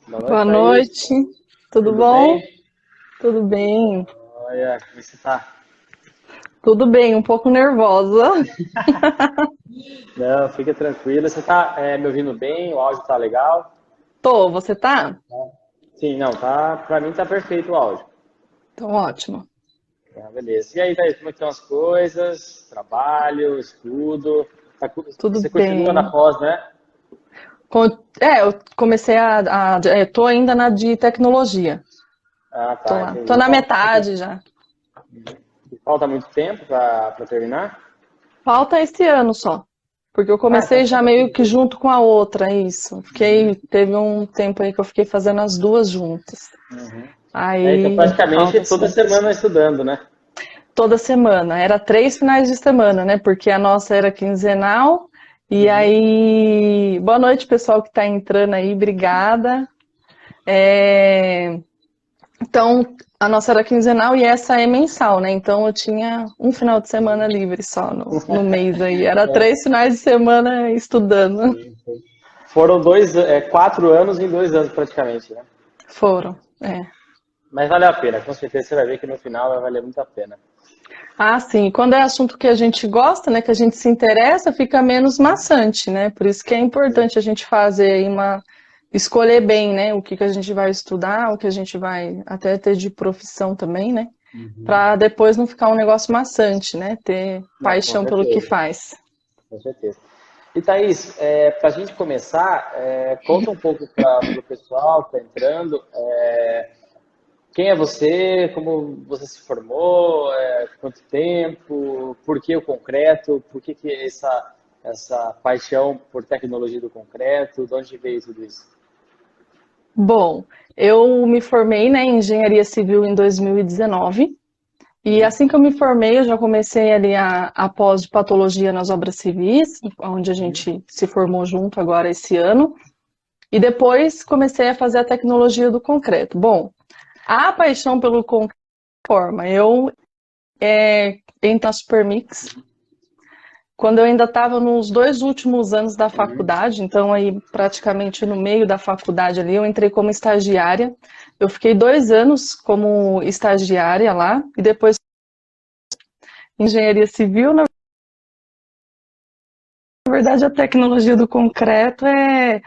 Boa noite, Boa Thaís. noite, tudo Tudo bom? bem? Tudo bem, Olha, como você tá? tudo bem, um pouco nervosa. Não, fica tranquilo. Você tá me ouvindo bem? O áudio tá legal? Tô, você tá? Sim, não, tá. Pra mim tá perfeito o áudio. Tô ótimo. Ah, beleza. E aí, Thaís, como é que estão as coisas? Trabalho, estudo? Tudo Você continua na bem. pós, né? Eu comecei tô ainda na de tecnologia. Ah, Tô tá, lá, tô entendi. na metade já. Falta muito tempo pra terminar? Falta esse ano só, porque eu Ah, então comecei já falta meio pouco que tempo. junto com a outra, isso. Teve um tempo aí que eu fiquei fazendo as duas juntas. Então Aí praticamente falta toda só. semana estudando, né? Toda semana. Era 3 finais de semana, né? Porque a nossa era quinzenal. E aí, boa noite, pessoal que está entrando aí, obrigada. É, Então, a nossa era quinzenal e essa é mensal, né? Então, eu tinha um final de semana livre só no mês aí. Era 3 finais de semana estudando. Foram 4 anos em 2 anos praticamente, né? Foram, é. Mas valeu a pena, com certeza você vai ver que no final vai valer muito a pena. Ah, sim. Quando é assunto que a gente gosta, né, que a gente se interessa, fica menos maçante, né? Por isso que é importante a gente fazer aí escolher bem, né, o que que a gente vai estudar, o que a gente vai até ter de profissão também, né? Para depois não ficar um negócio maçante, né? Ter Não, com paixão pelo que certeza, faz. com certeza. E Thaís, para a gente começar, conta um pouco para o pessoal que está entrando, quem é você, como você se formou, quanto tempo, por que o concreto, por que essa paixão por tecnologia do concreto, de onde veio tudo isso? Bom, eu me formei, né, em engenharia civil em 2019. E assim que eu me formei, eu já comecei ali a pós de patologia nas obras civis, onde a gente se formou junto agora esse ano. E depois comecei a fazer a tecnologia do concreto. Bom, a paixão pelo concreto forma. Eu entrei na Supermix quando eu ainda estava nos 2 últimos anos da faculdade, então aí praticamente no meio da faculdade ali, eu entrei como estagiária. Eu fiquei 2 anos como estagiária lá e depois engenharia civil. Na verdade, a tecnologia do concreto é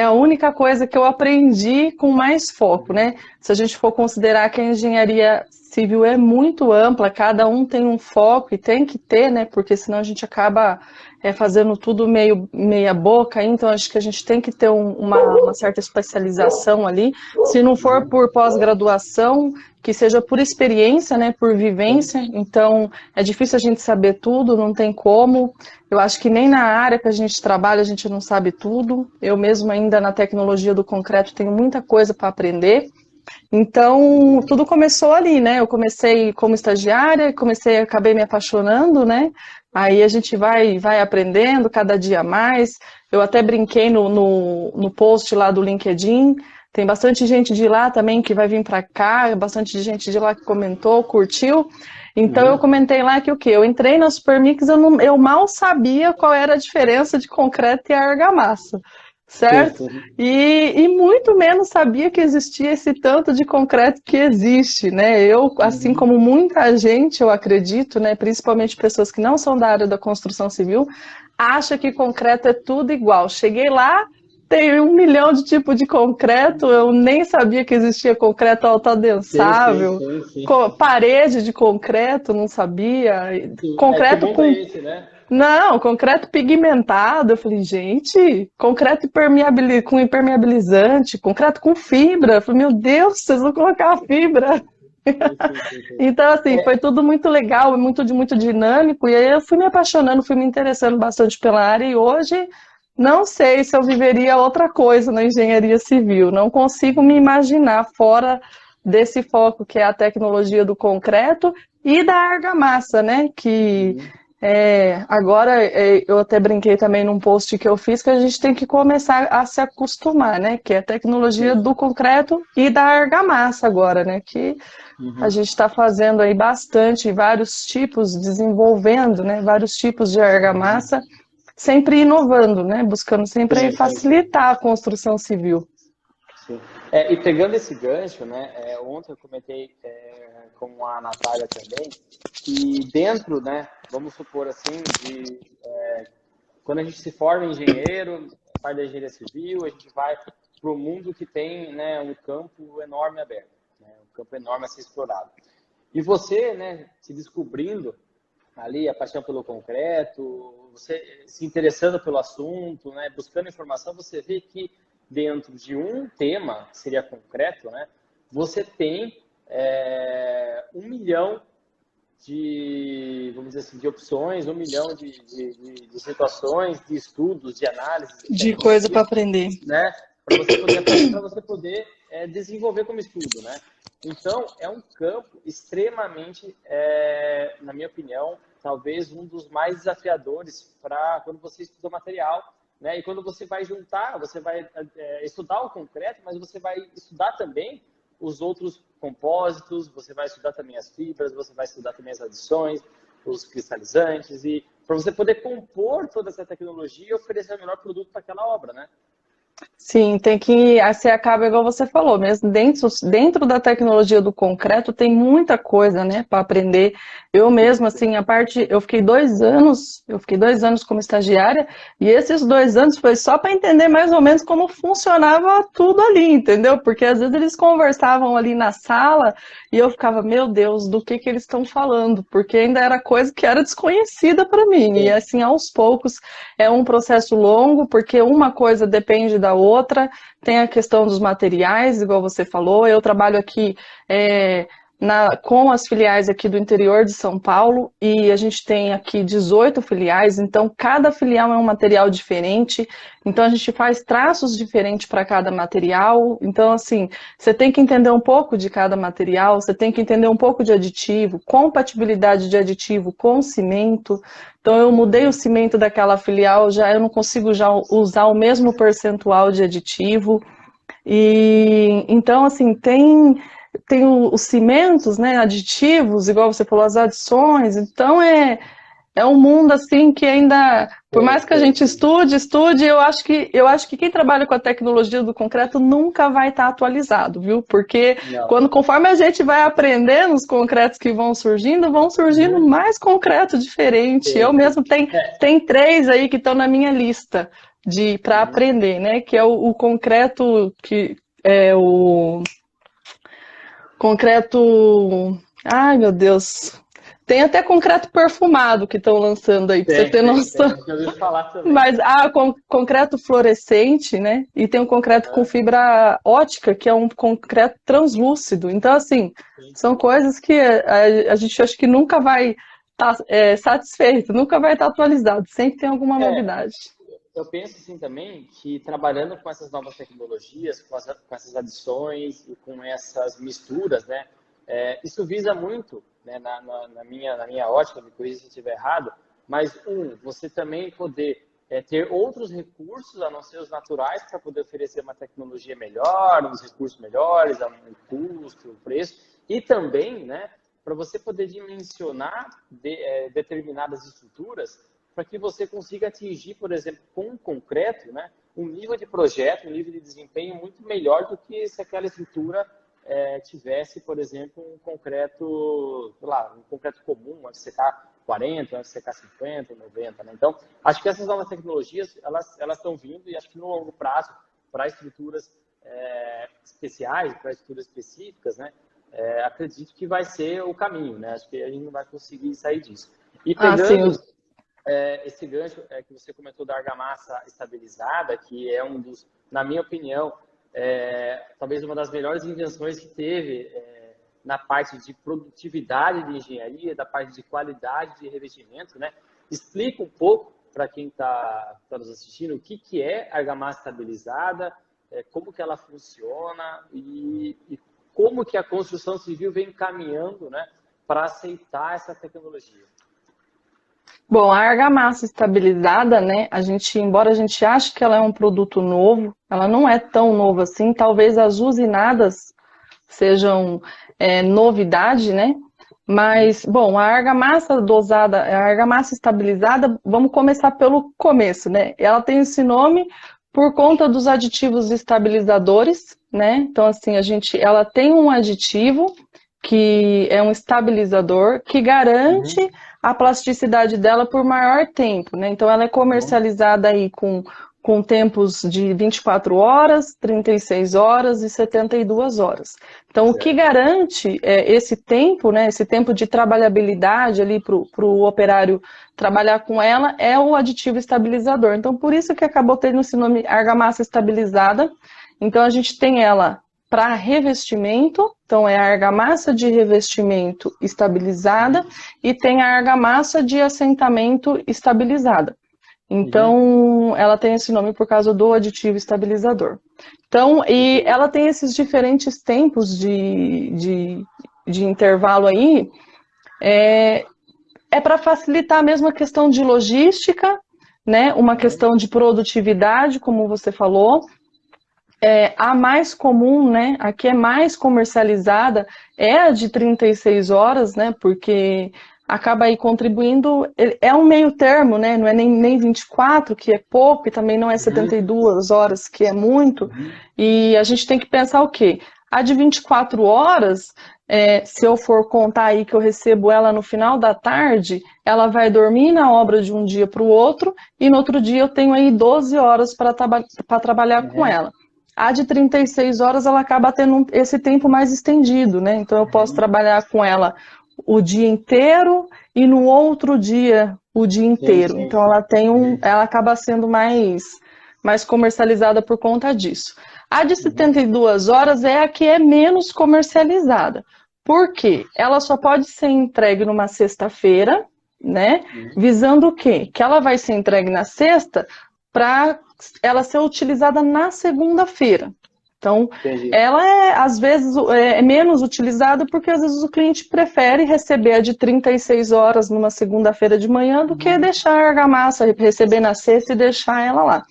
a única coisa que eu aprendi com mais foco, né? Se a gente for considerar que a engenharia civil é muito ampla, cada um tem um foco e tem que ter, né? Porque senão a gente acaba fazendo tudo meio meia boca, então acho que a gente tem que ter uma certa especialização ali. Se não for por pós-graduação, que seja por experiência, né? Por vivência. Então é difícil a gente saber tudo, não tem como. Eu acho que nem na área que a gente trabalha a gente não sabe tudo. Eu mesmo ainda na tecnologia do concreto tenho muita coisa para aprender. Então, tudo começou ali, né? Eu comecei como estagiária, acabei me apaixonando, né? Aí a gente vai aprendendo cada dia mais. Eu até brinquei no post lá do LinkedIn. Tem bastante gente de lá também que vai vir para cá, bastante gente de lá que comentou, curtiu. Então eu comentei lá que o quê? Eu entrei na Supermix, eu mal sabia qual era a diferença de concreto e argamassa, Sim, certo? sim. E muito menos sabia que existia esse tanto de concreto que existe, né? Eu, assim como muita gente, eu acredito, né, principalmente pessoas que não são da área da construção civil, acha que concreto é tudo igual. Cheguei lá, tem 1 milhão de tipos de concreto, eu nem sabia que existia concreto Sim, sim, autoadensável, sim, sim. parede de concreto, não sabia, Sim. Que concreto mundo é com esse, né? não, concreto pigmentado. Eu falei, gente, concreto com impermeabilizante, concreto com fibra. Eu falei, meu Deus, vocês vão colocar a fibra. Sim, sim, sim, sim. Então, assim, foi tudo muito legal, muito dinâmico. E aí eu fui me apaixonando, fui me interessando bastante pela área. E hoje, não sei se eu viveria outra coisa na engenharia civil. Não consigo me imaginar fora desse foco que é a tecnologia do concreto e da argamassa, né? Que agora eu até brinquei também num post que eu fiz que a gente tem que começar a se acostumar, né? Que é a tecnologia Sim. do concreto e da argamassa agora, né? Que a gente está fazendo aí bastante, vários tipos, desenvolvendo, né? Vários tipos de argamassa, sempre inovando, né? Buscando sempre Sim, sim, sim. facilitar a construção civil. Sim. E pegando esse gancho, né, ontem eu comentei com a Natália também, que dentro, né, vamos supor assim, quando a gente se forma engenheiro, parte da engenharia civil, a gente vai para o mundo que tem, né, um campo enorme aberto, né, um campo enorme a ser explorado. E você, né, se descobrindo ali a paixão pelo concreto, você se interessando pelo assunto, né, buscando informação, você vê que dentro de um tema, que seria concreto, né, você tem 1 milhão vamos dizer assim, de opções, 1 milhão de situações, de estudos, de análises, de De coisa para tecnologias, aprender. né, para você poder aprender, para você poder desenvolver como estudo, né? Então, é um campo extremamente, na minha opinião, talvez um dos mais desafiadores para quando você estuda material, né? E quando você vai juntar, você vai estudar o concreto, mas você vai estudar também os outros compósitos, você vai estudar também as fibras, você vai estudar também as adições, os cristalizantes, e para você poder compor toda essa tecnologia e oferecer o melhor produto para aquela obra, né? Sim, tem que, assim, acaba igual você falou, mesmo dentro da tecnologia do concreto tem muita coisa, né, para aprender. Eu mesma, assim, eu fiquei 2 anos como estagiária, e esses 2 anos foi só para entender mais ou menos como funcionava tudo ali, entendeu? Porque às vezes eles conversavam ali na sala e eu ficava, meu Deus, do que eles estão falando? Porque ainda era coisa que era desconhecida para mim, e Sim. assim, aos poucos, é um processo longo, porque uma coisa depende da outra, tem a questão dos materiais, igual você falou, eu trabalho aqui com as filiais aqui do interior de São Paulo, e a gente tem aqui 18 filiais, então cada filial é um material diferente, então a gente faz traços diferentes para cada material, então assim, você tem que entender um pouco de cada material, você tem que entender um pouco de aditivo, compatibilidade de aditivo com cimento. Então eu mudei o cimento daquela filial, eu não consigo já usar o mesmo percentual de aditivo. E então assim, tem os cimentos, né, aditivos, igual você falou, as adições. Então é um mundo assim que ainda, por mais que a gente estude, eu acho que quem trabalha com a tecnologia do concreto nunca vai estar atualizado, viu? Porque Não. conforme a gente vai aprendendo os concretos que vão surgindo mais concreto diferente. Eu Sim. mesmo tem 3 aí que estão na minha lista para aprender, né? Que é o concreto que é o concreto. Ai, meu Deus. Tem até concreto perfumado que estão lançando aí, para você ter Tem. noção. Já ouvi falar também. Mas concreto fluorescente, né? E tem um concreto com fibra ótica, que é um concreto translúcido. Então, assim, são coisas que a gente acha que nunca vai estar satisfeito, nunca vai estar atualizado, sempre tem alguma novidade. Eu penso assim também que trabalhando com essas novas tecnologias, com essas adições e com essas misturas, né, isso visa muito, né, na minha ótica, me corrija se eu estiver errado, mas você também poder ter outros recursos a não ser os naturais para poder oferecer uma tecnologia melhor, uns recursos melhores, a um custo, um preço, e também, né, para você poder dimensionar determinadas estruturas para que você consiga atingir, por exemplo, com o concreto, né, um nível de projeto, um nível de desempenho muito melhor do que se aquela estrutura tivesse, por exemplo, um concreto, sei lá, um concreto comum, um FCK 40, um FCK 50, 90, né? Então, acho que essas novas tecnologias, elas estão vindo e acho que no longo prazo, para estruturas especiais, para estruturas específicas, né, acredito que vai ser o caminho, né? Acho que a gente não vai conseguir sair disso. E pegando esse gancho que você comentou da argamassa estabilizada, que é um dos, na minha opinião, talvez uma das melhores invenções que teve na parte de produtividade de engenharia, da parte de qualidade de revestimento, né? Explica um pouco para quem está nos assistindo o que é argamassa estabilizada, como que ela funciona e como que a construção civil vem caminhando, né, para aceitar essa tecnologia. Bom, a argamassa estabilizada, né? Embora a gente ache que ela é um produto novo, ela não é tão nova assim. Talvez as usinadas sejam novidade, né? Mas, bom, a argamassa dosada, a argamassa estabilizada, vamos começar pelo começo, né? Ela tem esse nome por conta dos aditivos estabilizadores, né? Então, assim, ela tem um aditivo que é um estabilizador que garante a plasticidade dela por maior tempo, né? Então, ela é comercializada aí com tempos de 24 horas, 36 horas e 72 horas. Então, certo. O que garante esse tempo, né, esse tempo de trabalhabilidade ali para o operário trabalhar com ela é o aditivo estabilizador. Então, por isso que acabou tendo esse nome argamassa estabilizada. Então, a gente tem ela para revestimento, então é a argamassa de revestimento estabilizada e tem a argamassa de assentamento estabilizada. Então, ela tem esse nome por causa do aditivo estabilizador. Então, e ela tem esses diferentes tempos de intervalo aí, para facilitar mesmo a questão de logística, né? Uma questão de produtividade, como você falou. A mais comum, né? A que é mais comercializada é a de 36 horas, né? Porque acaba aí contribuindo, é um meio termo, né? Não é nem 24, que é pouco, e também não é 72 horas, que é muito. E a gente tem que pensar o quê? A de 24 horas, se eu for contar aí que eu recebo ela no final da tarde, ela vai dormir na obra de um dia para o outro, e no outro dia eu tenho aí 12 horas para trabalhar com ela. A de 36 horas, ela acaba tendo esse tempo mais estendido, né? Então eu posso trabalhar com ela o dia inteiro e no outro dia o dia inteiro. Sim. Então ela acaba sendo mais comercializada por conta disso. A de 72 horas é a que é menos comercializada. Por quê? Ela só pode ser entregue numa sexta-feira, né? Visando o quê? Que ela vai ser entregue na sexta para ela ser utilizada na segunda-feira. Então, ela às vezes é menos utilizada porque às vezes o cliente prefere receber a de 36 horas numa segunda-feira de manhã do que deixar a argamassa, receber na sexta e deixar ela lá.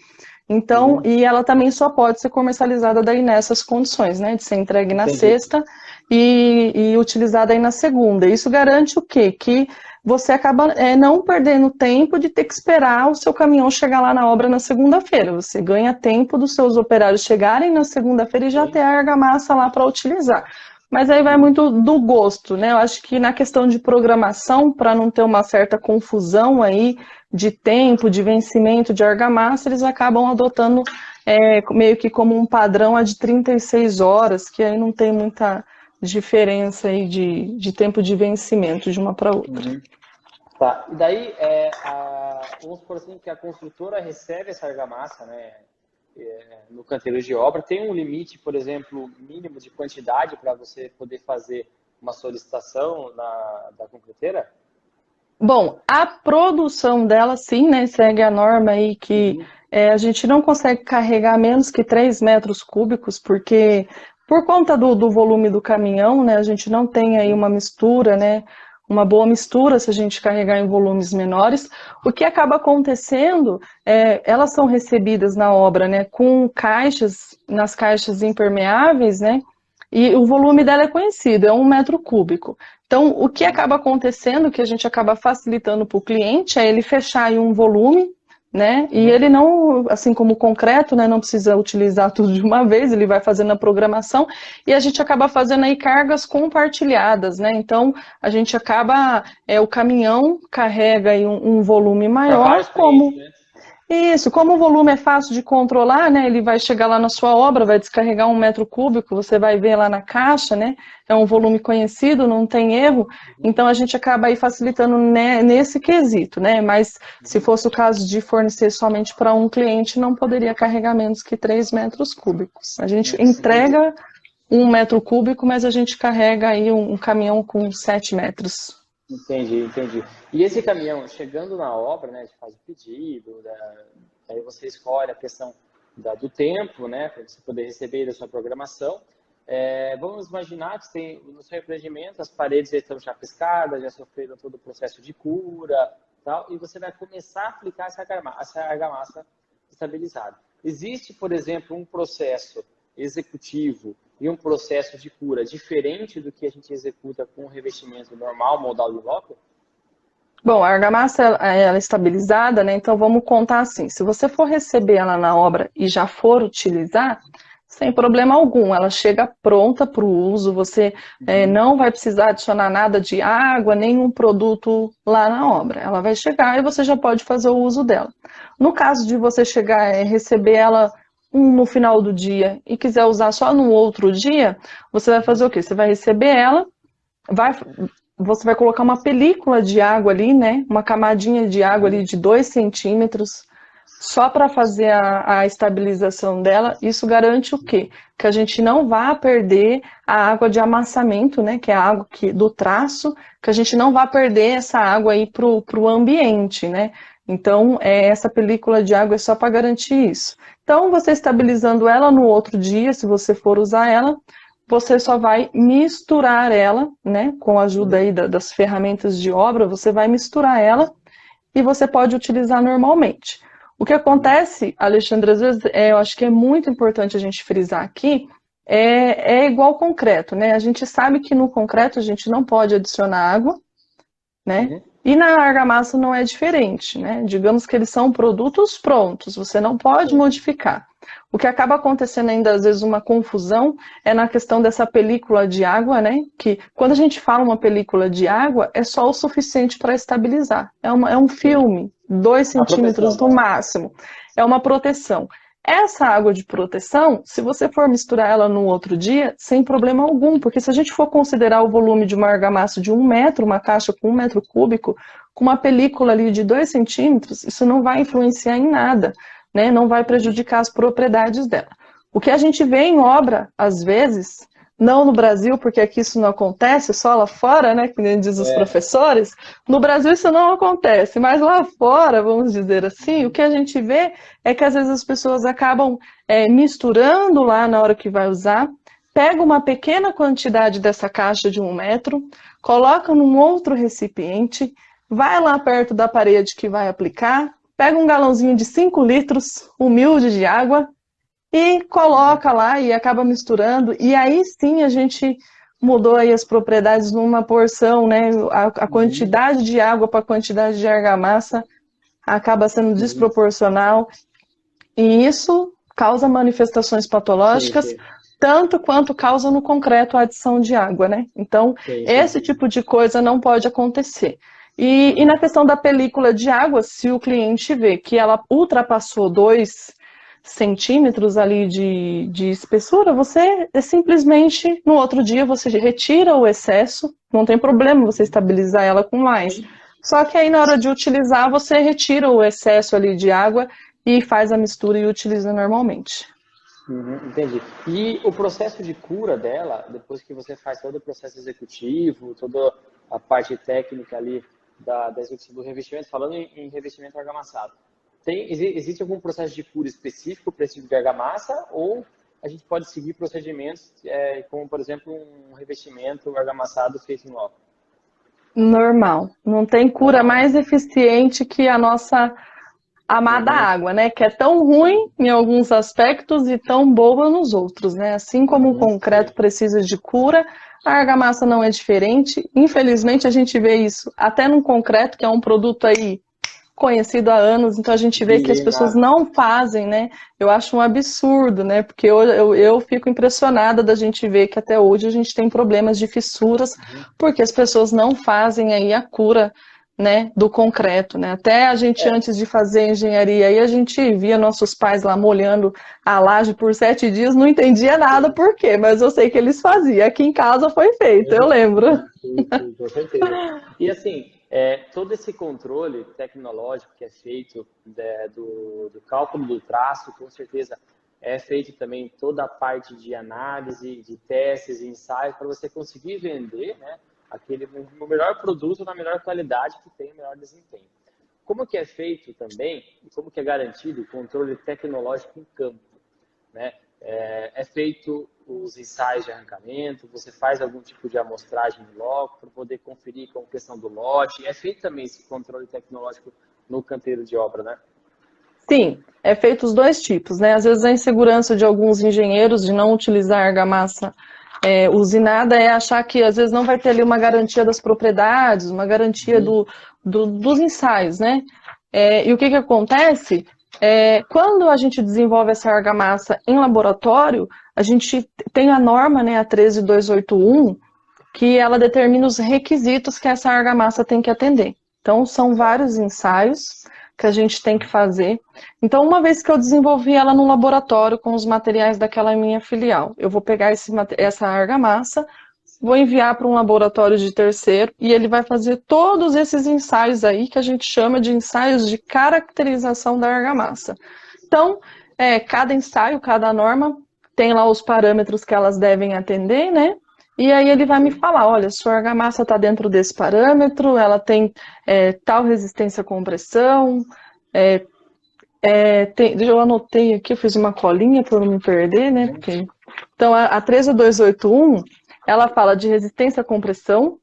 Então, e ela também só pode ser comercializada daí nessas condições, né? De ser entregue na sexta e utilizada aí na segunda. Isso garante o quê? Que você acaba não perdendo tempo de ter que esperar o seu caminhão chegar lá na obra na segunda-feira. Você ganha tempo dos seus operários chegarem na segunda-feira e já ter a argamassa lá para utilizar. Mas aí vai muito do gosto, né? Eu acho que na questão de programação, para não ter uma certa confusão aí de tempo, de vencimento de argamassa, eles acabam adotando meio que como um padrão a de 36 horas, que aí não tem muita diferença aí de tempo de vencimento de uma para outra. Tá, e daí, vamos supor assim, que a construtora recebe essa argamassa, né, no canteiro de obra, tem um limite, por exemplo, mínimo de quantidade para você poder fazer uma solicitação da concreteira? Bom, a produção dela, sim, né, segue a norma aí que a gente não consegue carregar menos que 3 metros cúbicos, porque por conta do volume do caminhão, né, a gente não tem aí uma mistura, né, uma boa mistura se a gente carregar em volumes menores. O que acaba acontecendo, elas são recebidas na obra, né, com caixas, nas caixas impermeáveis, né, e o volume dela é conhecido, é 1 metro cúbico. Então, o que acaba acontecendo, que a gente acaba facilitando para o cliente, é ele fechar em um volume, né? E ele não, assim como o concreto, né, não precisa utilizar tudo de uma vez, ele vai fazendo a programação e a gente acaba fazendo aí cargas compartilhadas, né? Então, a gente acaba, o caminhão carrega aí um volume maior, como... Isso, como o volume é fácil de controlar, né? Ele vai chegar lá na sua obra, vai descarregar 1 metro cúbico, você vai ver lá na caixa, né? É um volume conhecido, não tem erro. Então a gente acaba aí facilitando nesse quesito, né? Mas se fosse o caso de fornecer somente para um cliente, não poderia carregar menos que 3 metros cúbicos. A gente entrega 1 metro cúbico, mas a gente carrega aí um caminhão com 7 metros. Entendi. E esse caminhão, chegando na obra, né, faz o pedido, aí você escolhe a questão do tempo, né, para você poder receber da sua programação. Vamos imaginar que no seu empreendimento as paredes já estão chapiscadas, já sofreram todo o processo de cura, tal, e você vai começar a aplicar essa argamassa estabilizada. Existe, por exemplo, um processo executivo e um processo de cura diferente do que a gente executa com o revestimento normal, modal de bloco? Bom, a argamassa ela é estabilizada, né? Então vamos contar assim: se você for receber ela na obra e já for utilizar, sem problema algum, ela chega pronta para o uso, você não vai precisar adicionar nada de água, nenhum produto lá na obra. Ela vai chegar e você já pode fazer o uso dela. No caso de você chegar e receber ela no final do dia e quiser usar só no outro dia, você vai fazer o quê? Você vai receber ela, você vai colocar uma película de água ali, né? Uma camadinha de água ali de 2 centímetros, só para fazer a estabilização dela. Isso garante o quê? Que a gente não vá perder a água de amassamento, né? Que é a água do traço, que a gente não vá perder essa água aí para o ambiente, né? Então, essa película de água é só para garantir isso. Então, você estabilizando ela no outro dia, se você for usar ela, você só vai misturar ela, né, com a ajuda aí das ferramentas de obra, você vai misturar ela e você pode utilizar normalmente. O que acontece, Alexandre, às vezes, eu acho que é muito importante a gente frisar aqui, é igual concreto, né? A gente sabe que no concreto a gente não pode adicionar água, né? E na argamassa não é diferente, né? Digamos que eles são produtos prontos, você não pode modificar. O que acaba acontecendo ainda, às vezes, uma confusão é na questão dessa película de água, né? Que quando a gente fala uma película de água, é só o suficiente para estabilizar. É um filme, 2 centímetros no máximo. É uma proteção. Essa água de proteção, se você for misturar ela no outro dia, sem problema algum, porque se a gente for considerar o volume de uma argamassa de 1 metro, uma caixa com 1 metro cúbico, com uma película ali de 2 centímetros, isso não vai influenciar em nada, né? Não vai prejudicar as propriedades dela. O que a gente vê em obra, às vezes, não no Brasil, porque aqui isso não acontece, só lá fora, né, que nem diz os professores, no Brasil isso não acontece, mas lá fora, vamos dizer assim, o que a gente vê é que às vezes as pessoas acabam misturando lá na hora que vai usar, pega uma pequena quantidade dessa caixa de 1 metro, coloca num outro recipiente, vai lá perto da parede que vai aplicar, pega um galãozinho de 5 litros, humilde de água, e coloca lá e acaba misturando, e aí sim a gente mudou aí as propriedades numa porção, né? A quantidade de água para a quantidade de argamassa acaba sendo desproporcional, e isso causa manifestações patológicas, tanto quanto causa no concreto a adição de água, né? Então, esse tipo de coisa não pode acontecer. E na questão da película de água, se o cliente vê que ela ultrapassou 2 centímetros ali de espessura, você simplesmente, no outro dia, você retira o excesso, não tem problema você estabilizar ela com mais. Só que aí, na hora de utilizar, você retira o excesso ali de água e faz a mistura e utiliza normalmente. Entendi. E o processo de cura dela, depois que você faz todo o processo executivo, toda a parte técnica ali da execução do revestimento, falando em revestimento argamassado, existe algum processo de cura específico para esse tipo de argamassa, ou a gente pode seguir procedimentos como, por exemplo, um revestimento argamassado feito em loco? Normal. Não tem cura mais eficiente que a nossa amada água, né? Que é tão ruim em alguns aspectos e tão boa nos outros, né? Assim como o concreto precisa de cura, a argamassa não é diferente. Infelizmente, a gente vê isso até no concreto, que é um produto aí conhecido há anos, então a gente vê que as pessoas não fazem, né? Eu acho um absurdo, né? Porque eu fico impressionada da gente ver que até hoje a gente tem problemas de fissuras, porque as pessoas não fazem aí a cura, né, do concreto, né? Até a gente, antes de fazer engenharia, aí a gente via nossos pais lá molhando a laje por 7 dias, não entendia nada por quê, mas eu sei que eles faziam. Aqui em casa foi feito, eu lembro. Sim, com certeza. E assim, todo esse controle tecnológico que é feito do cálculo do traço, com certeza é feito também toda a parte de análise, de testes e ensaios para você conseguir vender, né, o melhor produto na melhor qualidade que tem o melhor desempenho. Como que é feito também, e como que é garantido o controle tecnológico em campo, né? É feito os ensaios de arrancamento, você faz algum tipo de amostragem em loco para poder conferir com a questão do lote. É feito também esse controle tecnológico no canteiro de obra, né? Sim, é feito os dois tipos, né? Às vezes a insegurança de alguns engenheiros de não utilizar argamassa usinada é achar que às vezes não vai ter ali uma garantia das propriedades, uma garantia dos ensaios, né? E o que acontece? Quando a gente desenvolve essa argamassa em laboratório, a gente tem a norma, né, a 13281, que ela determina os requisitos que essa argamassa tem que atender. Então, são vários ensaios que a gente tem que fazer. Então, uma vez que eu desenvolvi ela no laboratório com os materiais daquela minha filial, eu vou pegar essa argamassa, vou enviar para um laboratório de terceiro e ele vai fazer todos esses ensaios aí que a gente chama de ensaios de caracterização da argamassa. Então, cada ensaio, cada norma tem lá os parâmetros que elas devem atender, né? E aí ele vai me falar, olha, sua argamassa está dentro desse parâmetro, ela tem tal resistência à compressão, eu anotei aqui, eu fiz uma colinha para não me perder, né? Então, a 13281, ela fala de resistência à compressão,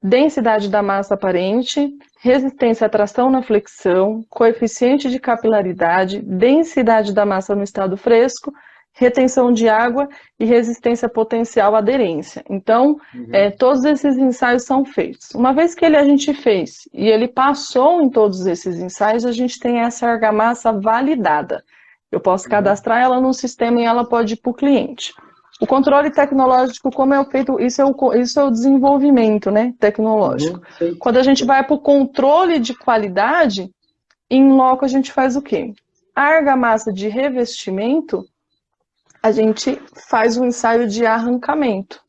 densidade da massa aparente, resistência à tração na flexão, coeficiente de capilaridade, densidade da massa no estado fresco, retenção de água e resistência potencial à aderência. Então, todos esses ensaios são feitos. Uma vez que a gente fez e ele passou em todos esses ensaios, a gente tem essa argamassa validada. Eu posso cadastrar ela no sistema e ela pode ir para o cliente. O controle tecnológico, como é feito, isso é o desenvolvimento, né, tecnológico. Quando a gente vai para o controle de qualidade, em loco a gente faz o quê? A argamassa de revestimento, a gente faz um ensaio de arrancamento,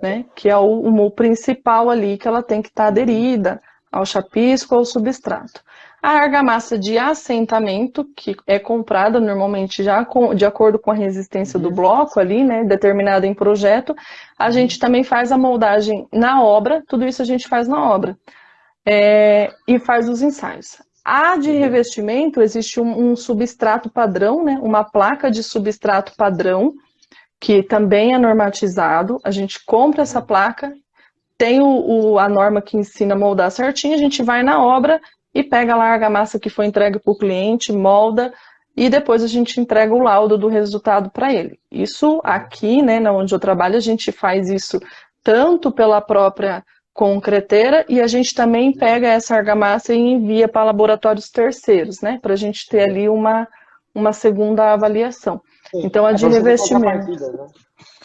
né? Que é o principal ali, que ela tem que estar aderida ao chapisco ou ao substrato. A argamassa de assentamento, que é comprada normalmente já de acordo com a resistência do bloco ali, né? Determinada em projeto, a gente também faz a moldagem na obra, tudo isso a gente faz na obra. E faz os ensaios. A de revestimento, existe um substrato padrão, né? Uma placa de substrato padrão, que também é normatizado. A gente compra essa placa, tem a norma que ensina a moldar certinho, a gente vai na obra e pega lá a argamassa que foi entregue para o cliente, molda, e depois a gente entrega o laudo do resultado para ele. Isso aqui, né, onde eu trabalho, a gente faz isso tanto pela própria concreteira, e a gente também pega essa argamassa e envia para laboratórios terceiros, né, para a gente ter ali uma segunda avaliação. Sim. Então, a de revestimento. Né?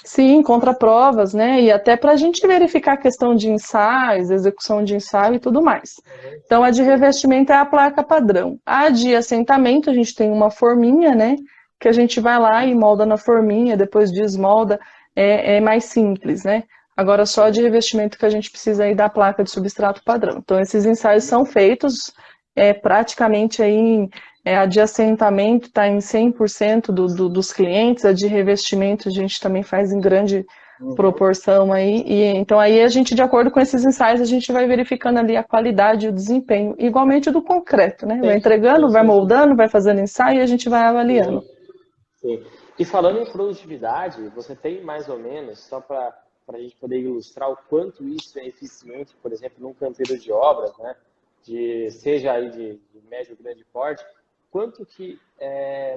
Sim, contraprovas, né, e até para a gente verificar a questão de ensaios, execução de ensaio e tudo mais. Então, a de revestimento é a placa padrão. A de assentamento, a gente tem uma forminha, né, que a gente vai lá e molda na forminha, depois desmolda, é mais simples, né. Agora, só de revestimento que a gente precisa aí da placa de substrato padrão. Então, esses ensaios são feitos praticamente aí, a de assentamento está em 100% dos clientes, a de revestimento a gente também faz em grande proporção aí. E, então, aí a gente, de acordo com esses ensaios, a gente vai verificando ali a qualidade e o desempenho. Igualmente do concreto, né? Vai entregando, vai moldando, vai fazendo ensaio e a gente vai avaliando. Sim. E falando em produtividade, você tem mais ou menos, só para a gente poder ilustrar o quanto isso é eficiente, por exemplo, num canteiro de obras, né? Seja aí de médio ou grande porte, quanto que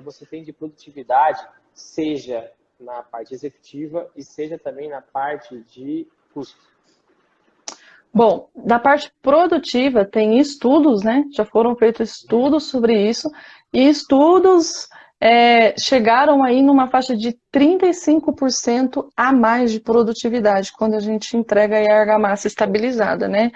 você tem de produtividade, seja na parte executiva e seja também na parte de custo? Bom, da parte produtiva tem estudos, né? Já foram feitos estudos sobre isso, e estudos chegaram aí numa faixa de 35% a mais de produtividade quando a gente entrega aí a argamassa estabilizada, né?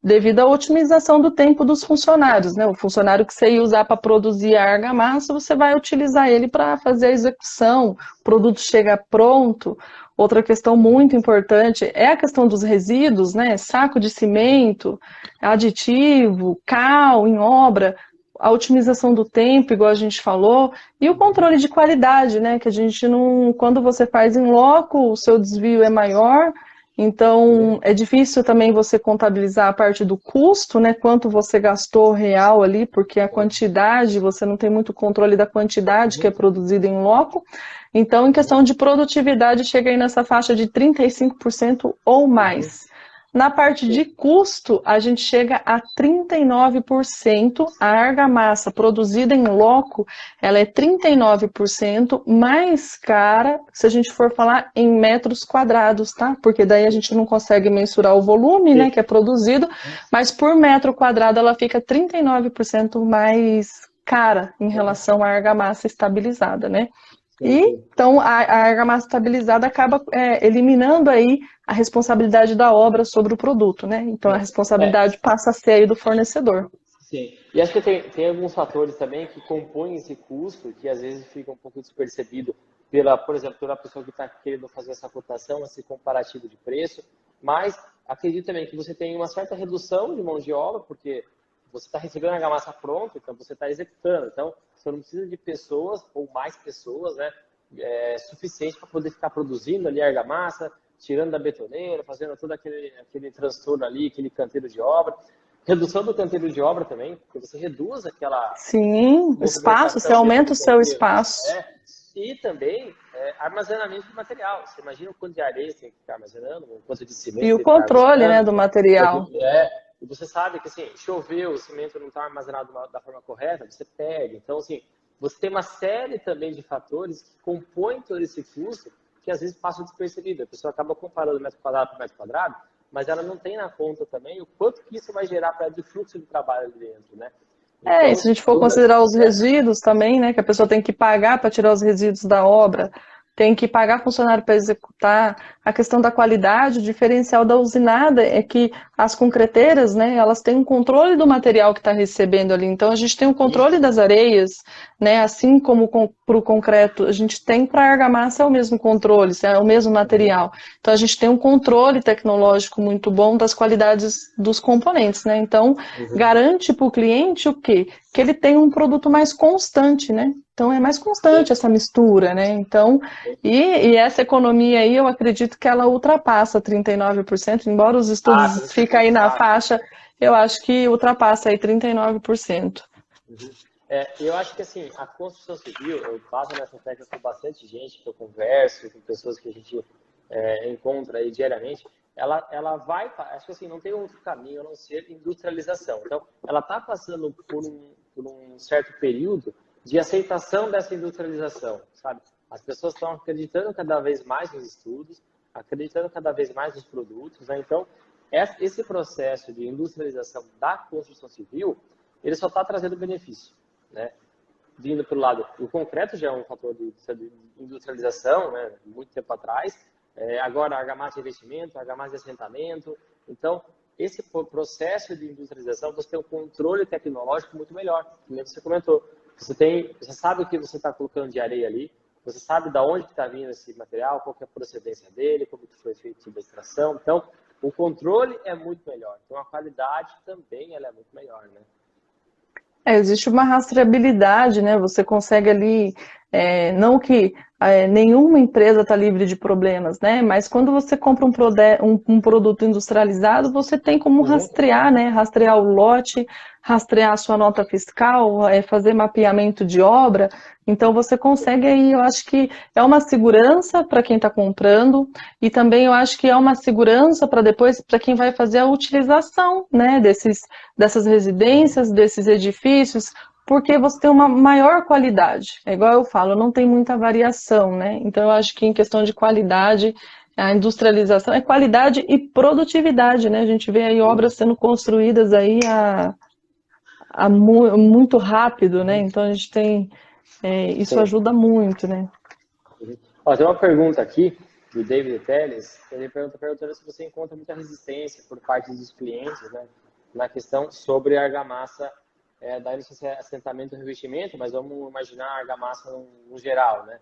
Devido à otimização do tempo dos funcionários, né? O funcionário que você ia usar para produzir a argamassa, você vai utilizar ele para fazer a execução, o produto chega pronto. Outra questão muito importante é a questão dos resíduos, né? Saco de cimento, aditivo, cal em obra, a otimização do tempo, igual a gente falou, e o controle de qualidade, né? Que a gente não, quando você faz em loco, o seu desvio é maior. Então, é difícil também você contabilizar a parte do custo, né? Quanto você gastou real ali, porque a quantidade, você não tem muito controle da quantidade que é produzida em loco. Então, em questão de produtividade, chega aí nessa faixa de 35% ou mais. Na parte de custo, a gente chega a 39%. A argamassa produzida em loco, ela é 39% mais cara se a gente for falar em metros quadrados, tá? Porque daí a gente não consegue mensurar o volume, né, que é produzido, mas por metro quadrado ela fica 39% mais cara em relação à argamassa estabilizada, né? E então a argamassa estabilizada acaba eliminando aí a responsabilidade da obra sobre o produto, né? Então a responsabilidade passa a ser aí do fornecedor. Sim, e acho que tem alguns fatores também que compõem esse custo, que às vezes fica um pouco despercebido por exemplo, pela pessoa que está querendo fazer essa cotação, esse comparativo de preço, mas acredito também que você tem uma certa redução de mão de obra, porque você está recebendo a argamassa pronta, então você está executando. Então, você não precisa de pessoas ou mais pessoas, né, suficiente para poder ficar produzindo ali a argamassa, tirando da betoneira, fazendo todo aquele transtorno ali, aquele canteiro de obra. Redução do canteiro de obra também, porque você reduz aquela... Sim, espaço, você aumenta o seu espaço. E também armazenamento de material. Você imagina o quanto de areia você tem que ficar armazenando, o quanto de cimento e o controle, né, do material. E você sabe que, assim, choveu, o cimento não está armazenado da forma correta, você perde. Então, assim, você tem uma série também de fatores que compõem todo esse custo que às vezes passam despercebido. A pessoa acaba comparando metro quadrado por metro quadrado, mas ela não tem na conta também o quanto que isso vai gerar para ela de fluxo de trabalho ali dentro, né? Então, e se a gente for considerar os resíduos também, né, que a pessoa tem que pagar para tirar os resíduos da obra, tem que pagar funcionário para executar, a questão da qualidade, o diferencial da usinada é que as concreteiras, né, elas têm um controle do material que está recebendo ali, então a gente tem um controle das areias, né, assim como para o concreto, a gente tem para a argamassa é o mesmo controle, é o mesmo material, então a gente tem um controle tecnológico muito bom das qualidades dos componentes, né, então garante para o cliente o quê? Que ele tem um produto mais constante, né? Então é mais constante essa mistura, né? Então, e essa economia aí, eu acredito que ela ultrapassa 39%, embora os estudos fiquem aí na faixa, eu acho que ultrapassa aí 39%. Eu acho que assim, a construção civil, eu passo nessa técnica com bastante gente que eu converso, com pessoas que a gente encontra aí diariamente, ela vai, acho que assim, não tem outro caminho a não ser industrialização. Então, ela está passando por um certo período de aceitação dessa industrialização, sabe? As pessoas estão acreditando cada vez mais nos estudos, acreditando cada vez mais nos produtos, né? Então, esse processo de industrialização da construção civil, ele só está trazendo benefício, né? Vindo para o lado, o concreto já é um fator de industrialização, né? Muito tempo atrás, agora a argamassa de investimento, a argamassa de assentamento. Então, esse processo de industrialização, você tem um controle tecnológico muito melhor, como você comentou. Você sabe o que você está colocando de areia ali, você sabe de onde está vindo esse material, qual que é a procedência dele, como que foi feita a extração. Então, o controle é muito melhor. Então, a qualidade também ela é muito melhor, né? Existe uma rastreabilidade, né? Você consegue ali, não que nenhuma empresa está livre de problemas, né? Mas quando você compra um produto industrializado, você tem como rastrear, né? Rastrear o lote, rastrear a sua nota fiscal, fazer mapeamento de obra. Então você consegue aí, eu acho que é uma segurança para quem está comprando e também eu acho que é uma segurança para depois, para quem vai fazer a utilização, né? Dessas residências, desses edifícios, porque você tem uma maior qualidade. É igual eu falo, não tem muita variação, né? Então eu acho que em questão de qualidade, a industrialização é qualidade e produtividade, né? A gente vê aí obras sendo construídas aí muito rápido, né? Então a gente tem isso ajuda muito, né? Ó, tem uma pergunta aqui do David Teles, ele perguntando se você encontra muita resistência por parte dos clientes, né, na questão sobre a argamassa, daí não sei se é assentamento ou revestimento, mas vamos imaginar a argamassa no geral, né?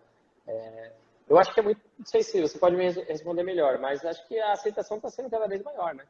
Eu acho que é muito, não sei se você pode me responder melhor, mas acho que a aceitação está sendo cada vez maior, né?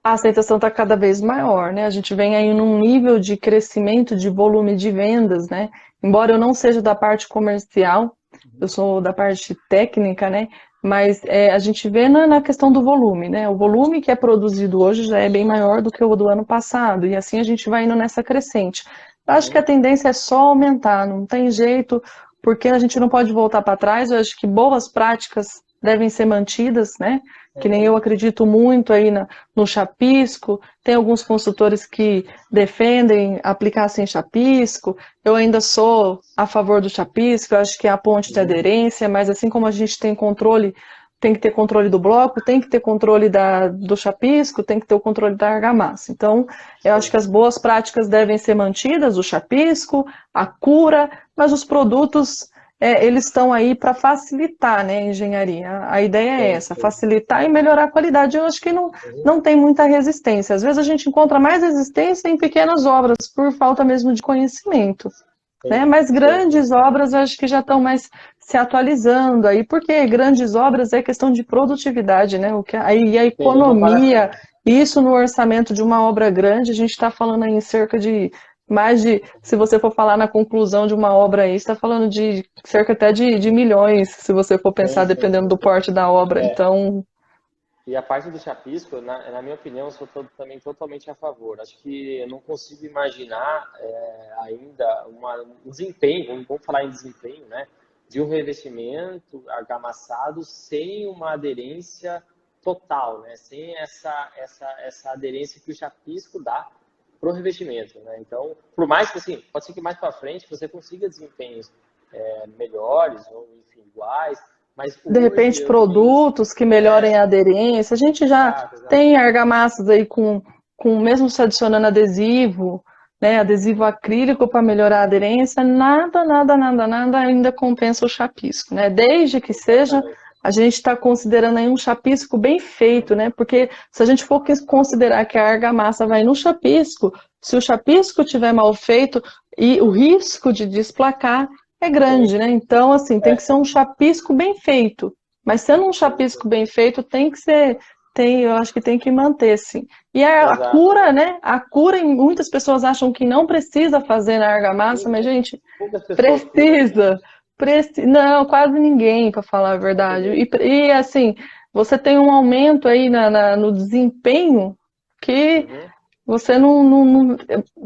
A aceitação está cada vez maior, né? A gente vem aí num nível de crescimento de volume de vendas, né? Embora eu não seja da parte comercial, eu sou da parte técnica, né? Mas a gente vê na questão do volume, né? O volume que é produzido hoje já é bem maior do que o do ano passado, e assim a gente vai indo nessa crescente. Eu acho que a tendência é só aumentar, não tem jeito, porque a gente não pode voltar para trás. Eu acho que boas práticas devem ser mantidas, né? que nem eu acredito muito aí no chapisco, tem alguns consultores que defendem aplicar sem chapisco, eu ainda sou a favor do chapisco, eu acho que é a ponte de aderência, mas assim como a gente tem controle, tem que ter controle do bloco, tem que ter controle do chapisco, tem que ter o controle da argamassa. Então, eu acho que as boas práticas devem ser mantidas, o chapisco, a cura, mas os produtos, eles estão aí para facilitar, né, a engenharia. A ideia é essa, facilitar e melhorar a qualidade. Eu acho que não tem muita resistência. Às vezes a gente encontra mais resistência em pequenas obras, por falta mesmo de conhecimento. Né? Mas grandes obras eu acho que já estão mais se atualizando aí, porque grandes obras é questão de produtividade, né? Aí a economia, isso no orçamento de uma obra grande, a gente está falando aí em cerca de se você for falar na conclusão de uma obra aí, está falando de cerca até de milhões, se você for pensar, dependendo do porte da obra. Então. E a parte do chapisco, na minha opinião, eu sou também totalmente a favor. Acho que eu não consigo imaginar ainda um desempenho, vamos falar em desempenho, né, de um revestimento argamassado sem uma aderência total, né, sem essa aderência que o chapisco dá para o revestimento. Né? Então, por mais que, assim, pode ser que mais para frente você consiga desempenhos melhores ou, enfim, iguais, mas de repente, produtos que melhorem a aderência. A gente já tem argamassas aí com mesmo se adicionando adesivo, né, adesivo acrílico para melhorar a aderência, nada ainda compensa o chapisco, né? Desde que seja, a gente está considerando aí um chapisco bem feito, né? Porque se a gente for considerar que a argamassa vai no chapisco, se o chapisco tiver mal feito, e o risco de desplacar é grande, né? Então, assim, tem que ser um chapisco bem feito. Mas sendo um chapisco bem feito, eu acho que tem que manter, sim. E a cura, né? A cura, muitas pessoas acham que não precisa fazer na argamassa, mas, gente, precisa. Não, quase ninguém, para falar a verdade. E, assim, você tem um aumento aí no desempenho que você não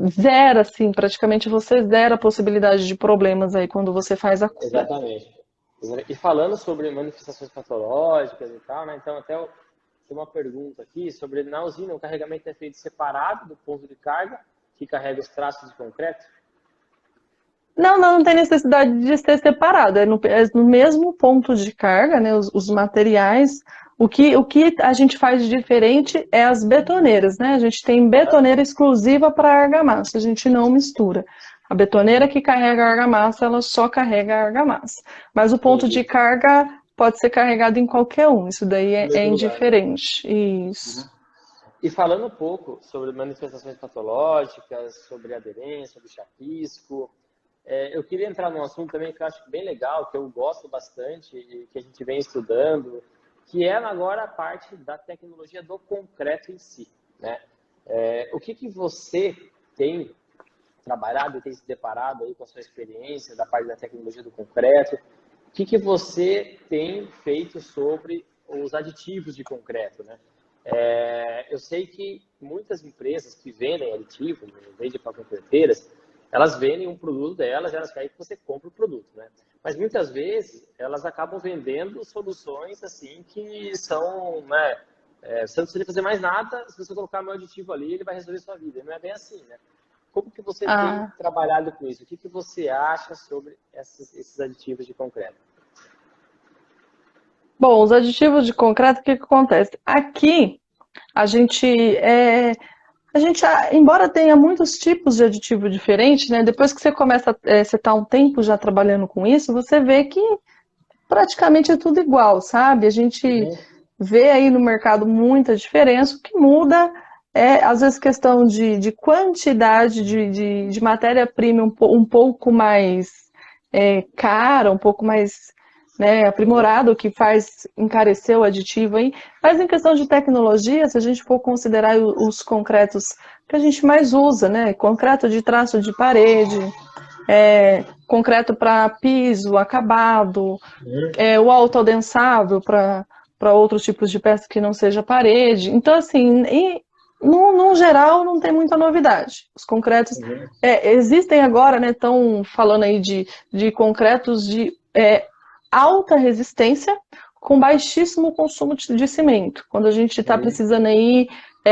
zera, assim, praticamente você zera a possibilidade de problemas aí quando você faz a cura. Exatamente. E falando sobre manifestações patológicas e tal, né? Então até tem uma pergunta aqui sobre na usina o carregamento é feito separado do ponto de carga que carrega os traços de concreto? Não tem necessidade de ser separado, é no mesmo ponto de carga, né, os materiais. O que a gente faz de diferente é as betoneiras, né? A gente tem betoneira exclusiva para argamassa, a gente não mistura. A betoneira que carrega a argamassa, ela só carrega a argamassa. Mas o ponto de carga pode ser carregado em qualquer um, isso daí é indiferente. Isso. E falando um pouco sobre manifestações patológicas, sobre aderência, sobre chapisco, eu queria entrar num assunto também que eu acho bem legal, que eu gosto bastante e que a gente vem estudando, que é agora a parte da tecnologia do concreto em si, né? O que você tem trabalhado e tem se deparado aí com a sua experiência da parte da tecnologia do concreto? O que você tem feito sobre os aditivos de concreto, né? Eu sei que muitas empresas que vendem aditivos, vendem para concreteiras, elas vendem um produto delas, elas querem que você compre o produto, né? Mas muitas vezes elas acabam vendendo soluções assim que são, né? Você não precisa fazer mais nada, se você colocar meu aditivo ali, ele vai resolver sua vida. Não é bem assim, né? Como que você tem trabalhado com isso? O que você acha sobre esses aditivos de concreto? Bom, os aditivos de concreto, o que acontece? Aqui, a gente, embora tenha muitos tipos de aditivo diferente, né? Depois que você começa, você está um tempo já trabalhando com isso, você vê que praticamente é tudo igual, sabe? A gente vê aí no mercado muita diferença, o que muda às vezes, questão de quantidade de matéria-prima um pouco mais cara, um pouco mais, né, aprimorado, que faz encarecer o aditivo aí. Mas em questão de tecnologia, se a gente for considerar os concretos que a gente mais usa, né? Concreto de traço de parede, concreto para piso, acabado, o autoadensável para outros tipos de peça que não seja parede. Então, assim, no geral, não tem muita novidade. Os concretos existem agora, né? Estão falando aí de concretos de alta resistência, com baixíssimo consumo de cimento. Quando a gente está precisando aí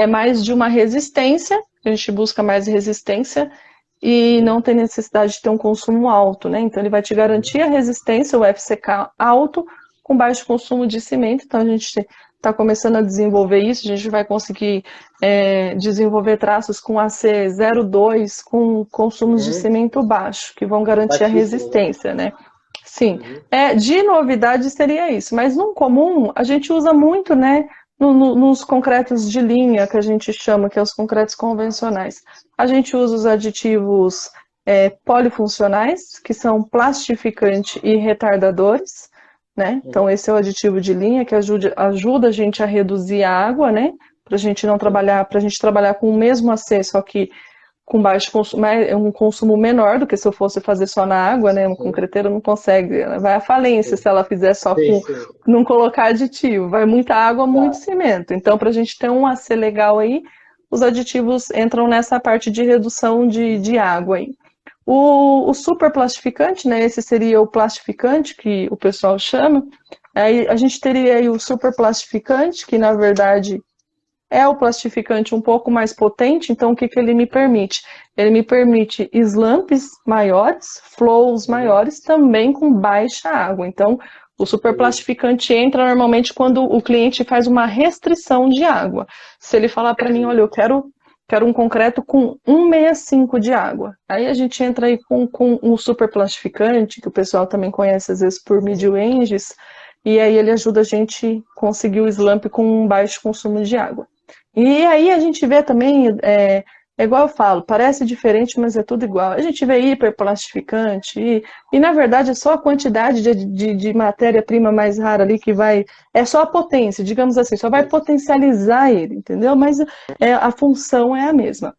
mais de uma resistência, a gente busca mais resistência e não tem necessidade de ter um consumo alto, né? Então ele vai te garantir a resistência, o FCK alto, com baixo consumo de cimento. Então a gente está começando a desenvolver isso, a gente vai conseguir desenvolver traços com AC02, com consumos de cimento baixo, que vão garantir a resistência, né? Sim, de novidade seria isso, mas no comum a gente usa muito, né, nos concretos de linha, que a gente chama, que é os concretos convencionais. A gente usa os aditivos polifuncionais, que são plastificante e retardadores, né? Então esse é o aditivo de linha que ajuda a gente a reduzir a água, né? Para a gente não trabalhar, para a gente trabalhar com o mesmo AC, só que com baixo consumo, um consumo menor do que se eu fosse fazer só na água, né? Um concreteiro não consegue, vai à falência se ela fizer só com não colocar aditivo. Vai muita água, muito cimento. Então, para a gente ter um AC legal aí, os aditivos entram nessa parte de redução de água aí. O super plastificante, né? Esse seria o plastificante que o pessoal chama. Aí a gente teria aí o super plastificante, que na verdade é o plastificante um pouco mais potente. Então o que ele me permite? Ele me permite slumps maiores, flows maiores, também com baixa água. Então o superplastificante entra normalmente quando o cliente faz uma restrição de água. Se ele falar para mim, olha, eu quero um concreto com 1,65 de água. Aí a gente entra aí com o superplastificante, que o pessoal também conhece às vezes por mid-ranges, e aí ele ajuda a gente a conseguir o slump com um baixo consumo de água. E aí a gente vê também, igual eu falo, parece diferente, mas é tudo igual. A gente vê hiperplastificante e na verdade é só a quantidade de matéria-prima mais rara ali que vai... É só a potência, digamos assim, só vai potencializar ele, entendeu? Mas a função é a mesma.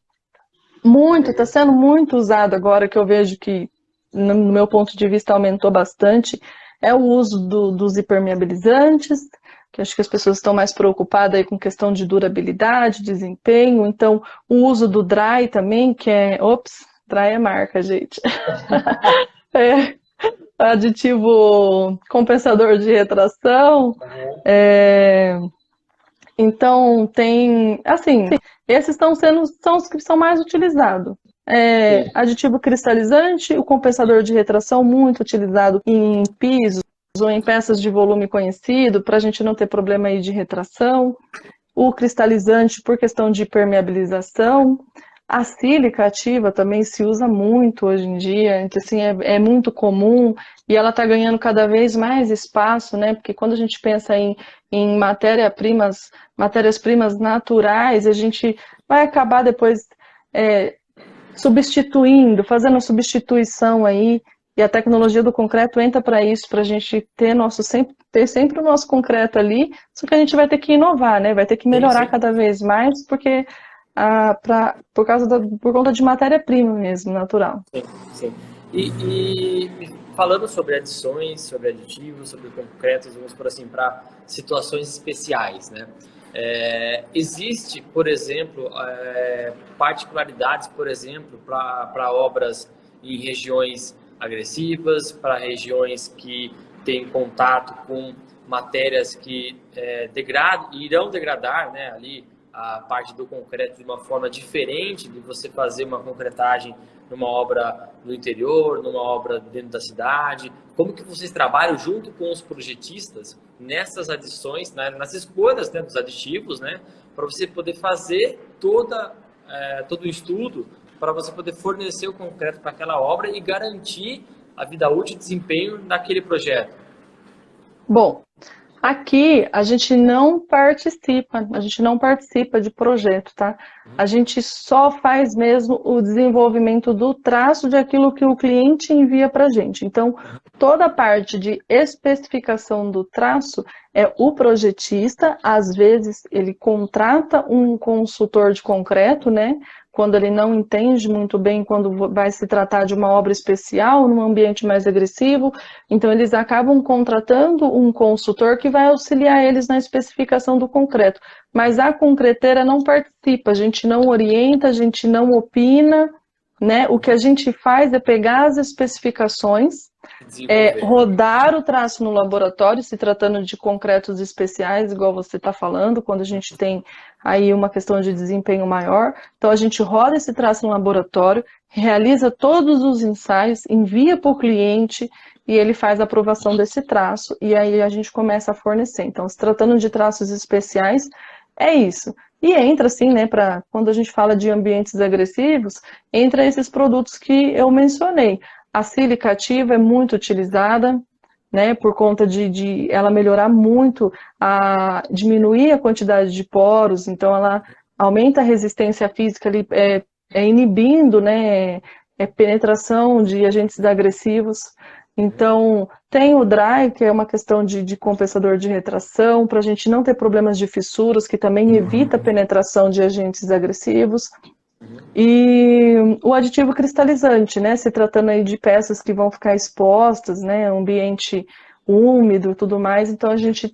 Está sendo muito usado agora, que eu vejo que, no meu ponto de vista, aumentou bastante, é o uso dos impermeabilizantes, que acho que as pessoas estão mais preocupadas aí com questão de durabilidade, desempenho. Então, o uso do dry também, que é... Ops, dry é marca, gente. Aditivo compensador de retração. Então, tem... Assim, esses são os que são mais utilizados. Aditivo cristalizante, o compensador de retração, muito utilizado em pisos ou em peças de volume conhecido, para a gente não ter problema aí de retração. O cristalizante por questão de permeabilização. A sílica ativa também se usa muito hoje em dia, então, assim, é muito comum e ela está ganhando cada vez mais espaço, né? Porque quando a gente pensa em matérias-primas naturais, a gente vai acabar depois fazendo substituição aí. E a tecnologia do concreto entra para isso, para a gente ter sempre o nosso concreto ali, só que a gente vai ter que inovar, né? Vai ter que melhorar cada vez mais, porque por conta de matéria-prima mesmo, natural. Sim. E falando sobre adições, sobre aditivos, sobre concretos, vamos por assim, para situações especiais, né? Existe, por exemplo, particularidades, por exemplo, para obras em regiões agressivas, para regiões que têm contato com matérias que irão degradar, né, ali a parte do concreto de uma forma diferente de você fazer uma concretagem numa obra no interior, numa obra dentro da cidade. Como que vocês trabalham junto com os projetistas nessas adições, nas escolhas, né, dos aditivos, né, para você poder fazer todo o estudo, para você poder fornecer o concreto para aquela obra e garantir a vida útil e desempenho daquele projeto? Bom, aqui a gente não participa de projeto, tá? A gente só faz mesmo o desenvolvimento do traço de aquilo que o cliente envia para a gente. Então, toda a parte de especificação do traço é o projetista, às vezes ele contrata um consultor de concreto, né? Quando ele não entende muito bem, quando vai se tratar de uma obra especial, num ambiente mais agressivo, então eles acabam contratando um consultor que vai auxiliar eles na especificação do concreto. Mas a concreteira não participa, a gente não orienta, a gente não opina, né? O que a gente faz é pegar as especificações Rodar o traço no laboratório, se tratando de concretos especiais, igual você está falando, quando a gente tem aí uma questão de desempenho maior. Então, a gente roda esse traço no laboratório, realiza todos os ensaios, envia para o cliente e ele faz a aprovação desse traço e aí a gente começa a fornecer. Então, se tratando de traços especiais, é isso. E entra, assim, né, quando a gente fala de ambientes agressivos, entra esses produtos que eu mencionei. A sílica ativa é muito utilizada, né, por conta de ela melhorar muito, diminuir a quantidade de poros, então ela aumenta a resistência física, ali, inibindo, né, penetração de agentes agressivos. Então, tem o dry, que é uma questão de compensador de retração, para a gente não ter problemas de fissuras, que também evita a penetração de agentes agressivos. E o aditivo cristalizante, né, se tratando aí de peças que vão ficar expostas, né, ambiente úmido e tudo mais, então a gente,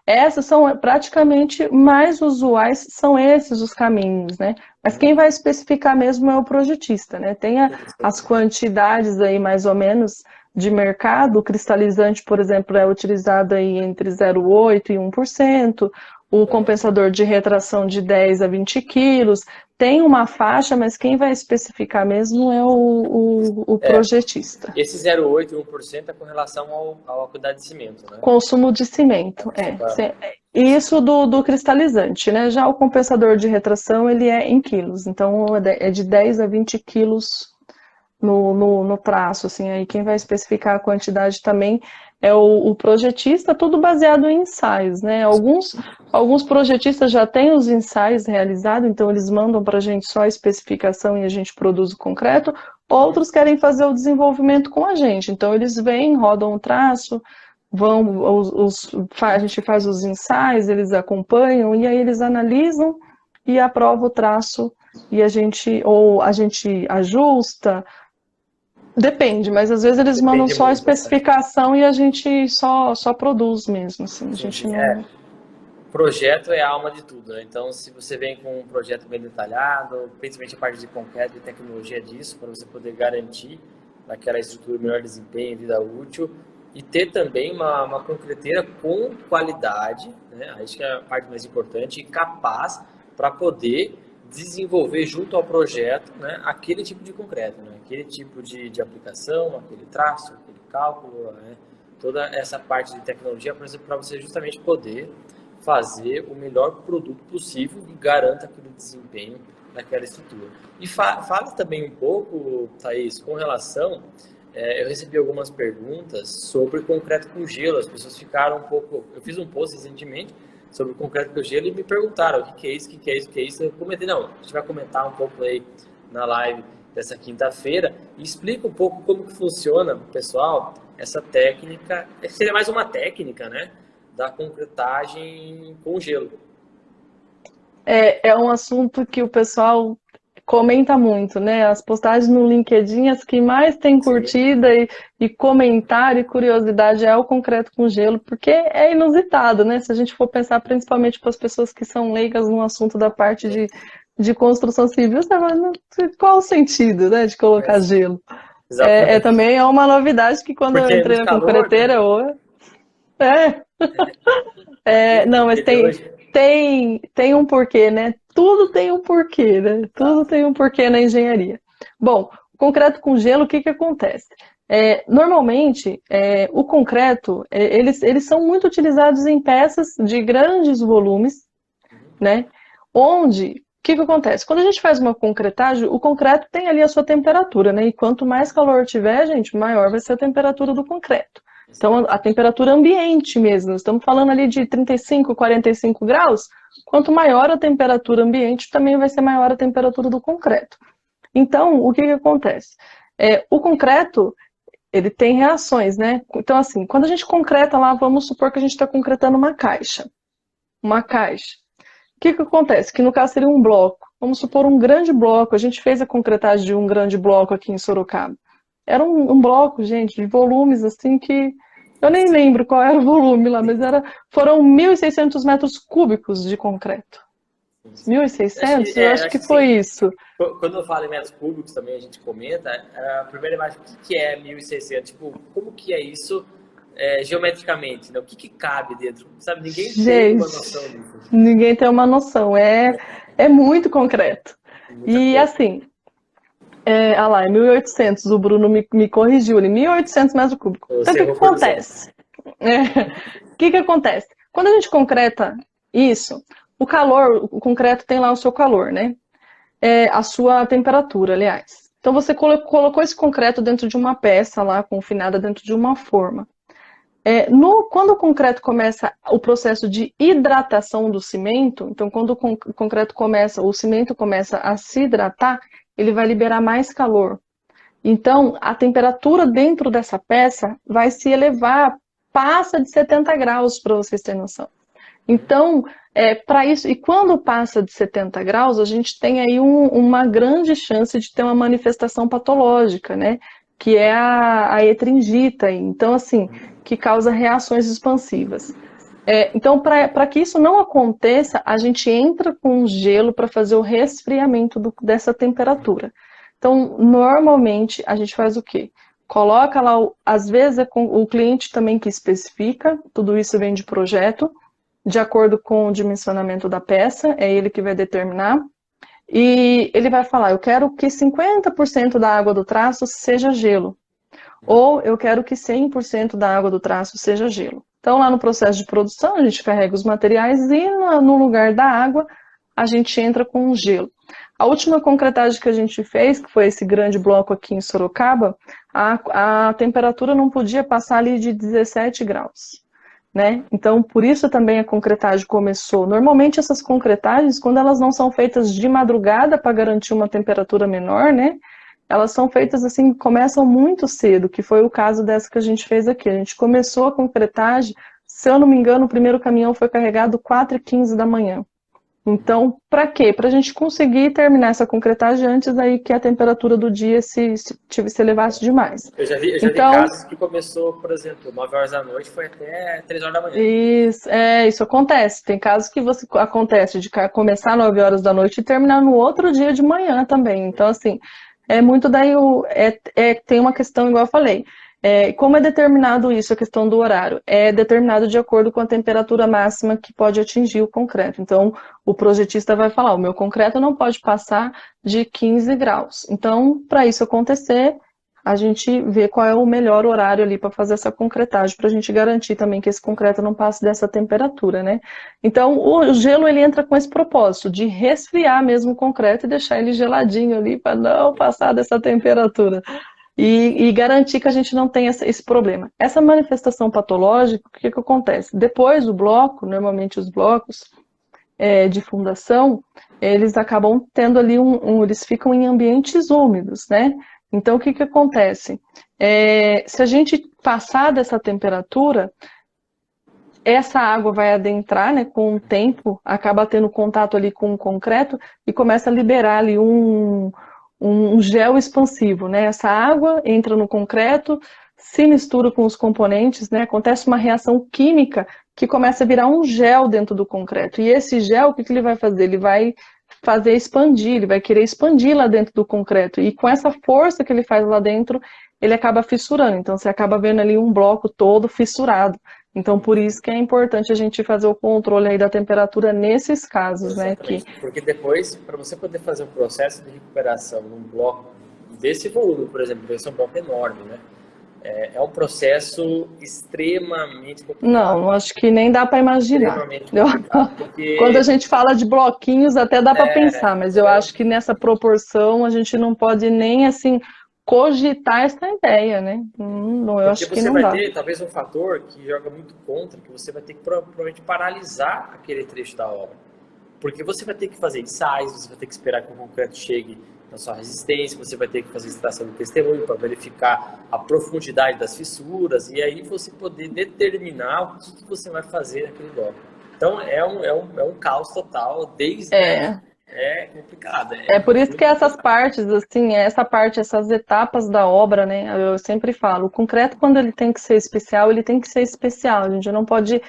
essas são praticamente mais usuais, são esses os caminhos, né, mas quem vai especificar mesmo é o projetista, né, tem as quantidades aí mais ou menos de mercado. O cristalizante, por exemplo, é utilizado aí entre 0,8% e 1%, o compensador de retração de 10 a 20 quilos, tem uma faixa, mas quem vai especificar mesmo é o projetista. Esse 0,8% e 1% é com relação à quantidade de cimento, né? Consumo de cimento, Isso do cristalizante, né? Já o compensador de retração, ele é em quilos, então é de 10 a 20 quilos no traço, assim, aí quem vai especificar a quantidade também é o projetista, tudo baseado em ensaios, né? Alguns projetistas já têm os ensaios realizados, então eles mandam para a gente só a especificação e a gente produz o concreto, outros querem fazer o desenvolvimento com a gente, então eles vêm, rodam o traço, a gente faz os ensaios, eles acompanham e aí eles analisam e aprovam o traço e a gente ajusta. Depende, mas às vezes eles mandam só a especificação e a gente só produz mesmo, assim, a gente não... Projeto é a alma de tudo, né? Então, se você vem com um projeto bem detalhado, principalmente a parte de concreto e tecnologia disso, para você poder garantir aquela estrutura melhor desempenho e vida útil, e ter também uma concreteira com qualidade, né? Acho que é a parte mais importante, e capaz para poder desenvolver junto ao projeto, né, aquele tipo de concreto, né, aquele tipo de aplicação, aquele traço, aquele cálculo, né, toda essa parte de tecnologia para você justamente poder fazer o melhor produto possível e garanta aquele desempenho daquela estrutura. E fala também um pouco, Thaís, com relação, eu recebi algumas perguntas sobre concreto com gelo, as pessoas ficaram um pouco, eu fiz um post recentemente sobre o concreto com gelo e me perguntaram o que é isso, o que é isso, o que é isso. Eu comentei, não, a gente vai comentar um pouco aí na live dessa quinta-feira e explica um pouco como que funciona, pessoal, essa técnica, seria mais uma técnica, né, da concretagem com gelo. É um assunto que o pessoal comenta muito, né? As postagens no LinkedIn, as que mais tem curtida e comentário e curiosidade é o concreto com gelo, porque é inusitado, né? Se a gente for pensar principalmente para as pessoas que são leigas no assunto da parte de construção civil, você fala, qual o sentido, né, de colocar gelo? Também é uma novidade que quando eu entrei na concreteira, não, mas tem um porquê, né? Tudo tem um porquê, né? Tudo tem um porquê na engenharia. Bom, o concreto com gelo, o que acontece? Normalmente, o concreto, eles são muito utilizados em peças de grandes volumes, né? Onde, o que acontece? Quando a gente faz uma concretagem, o concreto tem ali a sua temperatura, né? E quanto mais calor tiver, gente, maior vai ser a temperatura do concreto. Então, a temperatura ambiente mesmo, estamos falando ali de 35, 45 graus, quanto maior a temperatura ambiente, também vai ser maior a temperatura do concreto. Então, o que acontece? O concreto, ele tem reações, né? Então, assim, quando a gente concreta lá, vamos supor que a gente está concretando uma caixa. Uma caixa. O que acontece? Que no caso seria um bloco. Vamos supor um grande bloco. A gente fez a concretagem de um grande bloco aqui em Sorocaba. Era um bloco, gente, de volumes assim que... Eu nem lembro qual era o volume lá, mas foram 1.600 metros cúbicos de concreto. 1.600? Eu acho que foi sim. isso. Quando eu falo em metros cúbicos também, a gente comenta, a primeira imagem, o que é 1.600? Tipo, como que é isso geometricamente, né? O que cabe dentro? Sabe, ninguém tem uma Gente, noção disso. ninguém tem uma noção. É muito concreto. Muita E coisa. assim, ah lá, é 1.800, o Bruno me corrigiu ali, 1.800 metros cúbicos. Então, o Você que que errou por 200. acontece? O que que acontece? Quando a gente concreta isso, o concreto tem lá o seu calor, né? A sua temperatura, aliás. Então, você colocou esse concreto dentro de uma peça lá, confinada dentro de uma forma. Quando o concreto começa o processo de hidratação do cimento, então quando o concreto começa, o cimento começa a se hidratar, ele vai liberar mais calor. Então, a temperatura dentro dessa peça vai se elevar, passa de 70 graus, para vocês terem noção. Então, para isso, e quando passa de 70 graus, a gente tem aí uma grande chance de ter uma manifestação patológica, né? Que é a etringita. Então, assim, que causa reações expansivas. Então, para que isso não aconteça, a gente entra com gelo para fazer o resfriamento dessa temperatura. Então, normalmente, a gente faz o quê? Coloca lá, às vezes o cliente também que especifica, tudo isso vem de projeto, de acordo com o dimensionamento da peça, é ele que vai determinar. E ele vai falar, eu quero que 50% da água do traço seja gelo. Ou eu quero que 100% da água do traço seja gelo. Então, lá no processo de produção, a gente carrega os materiais e no lugar da água, a gente entra com o gelo. A última concretagem que a gente fez, que foi esse grande bloco aqui em Sorocaba, a temperatura não podia passar ali de 17 graus. Né? Então, por isso também a concretagem começou. Normalmente essas concretagens, quando elas não são feitas de madrugada para garantir uma temperatura menor, né? Elas são feitas assim, começam muito cedo, que foi o caso dessa que a gente fez aqui. A gente começou a concretagem, se eu não me engano, o primeiro caminhão foi carregado 4h15 da manhã. Então, para quê? Para a gente conseguir terminar essa concretagem antes aí que a temperatura do dia se elevasse demais. Eu já vi casos que começou, por exemplo, 9 horas da noite, foi até 3 horas da manhã. Isso acontece. Tem casos que acontece de começar 9 horas da noite e terminar no outro dia de manhã também. Então, assim, é muito daí, tem uma questão, igual eu falei, como é determinado isso, a questão do horário? É determinado de acordo com a temperatura máxima que pode atingir o concreto. Então, o projetista vai falar, o meu concreto não pode passar de 15 graus. Então, para isso acontecer, a gente vê qual é o melhor horário ali para fazer essa concretagem, para a gente garantir também que esse concreto não passe dessa temperatura, né? Então, o gelo, ele entra com esse propósito, de resfriar mesmo o concreto e deixar ele geladinho ali, para não passar dessa temperatura. E garantir que a gente não tenha esse problema. Essa manifestação patológica, o que acontece? Depois do bloco, normalmente os blocos de fundação, eles acabam tendo ali eles ficam em ambientes úmidos, né? Então, o que acontece? Se a gente passar dessa temperatura, essa água vai adentrar, né, com o tempo, acaba tendo contato ali com o concreto e começa a liberar ali um gel expansivo, né? Essa água entra no concreto, se mistura com os componentes, né? Acontece uma reação química que começa a virar um gel dentro do concreto. E esse gel, o que ele vai fazer? Ele vai fazer expandir, ele vai querer expandir lá dentro do concreto. E com essa força que ele faz lá dentro, ele acaba fissurando. Então, você acaba vendo ali um bloco todo fissurado. Então, por isso que é importante a gente fazer o controle aí da temperatura nesses casos, né? Porque depois, para você poder fazer um processo de recuperação num bloco desse volume, por exemplo, esse é um bloco enorme, né? É um processo extremamente complicado. Não, acho que nem dá para imaginar. Porque... Quando a gente fala de bloquinhos, até dá para pensar, mas eu acho que nessa proporção a gente não pode nem, assim, cogitar essa ideia, né? Não, eu acho que não dá. Porque você vai ter, talvez, um fator que joga muito contra, que você vai ter que provavelmente paralisar aquele trecho da obra. Porque você vai ter que fazer ensaios, você vai ter que esperar que o concreto chegue na sua resistência, você vai ter que fazer extração de testemunho para verificar a profundidade das fissuras e aí você poder determinar o que você vai fazer naquele bloco. Então, é um caos total, desde... É complicado. É por isso que essas partes, assim, essas etapas da obra, né, eu sempre falo, o concreto, quando ele tem que ser especial, ele tem que ser especial, a gente não pode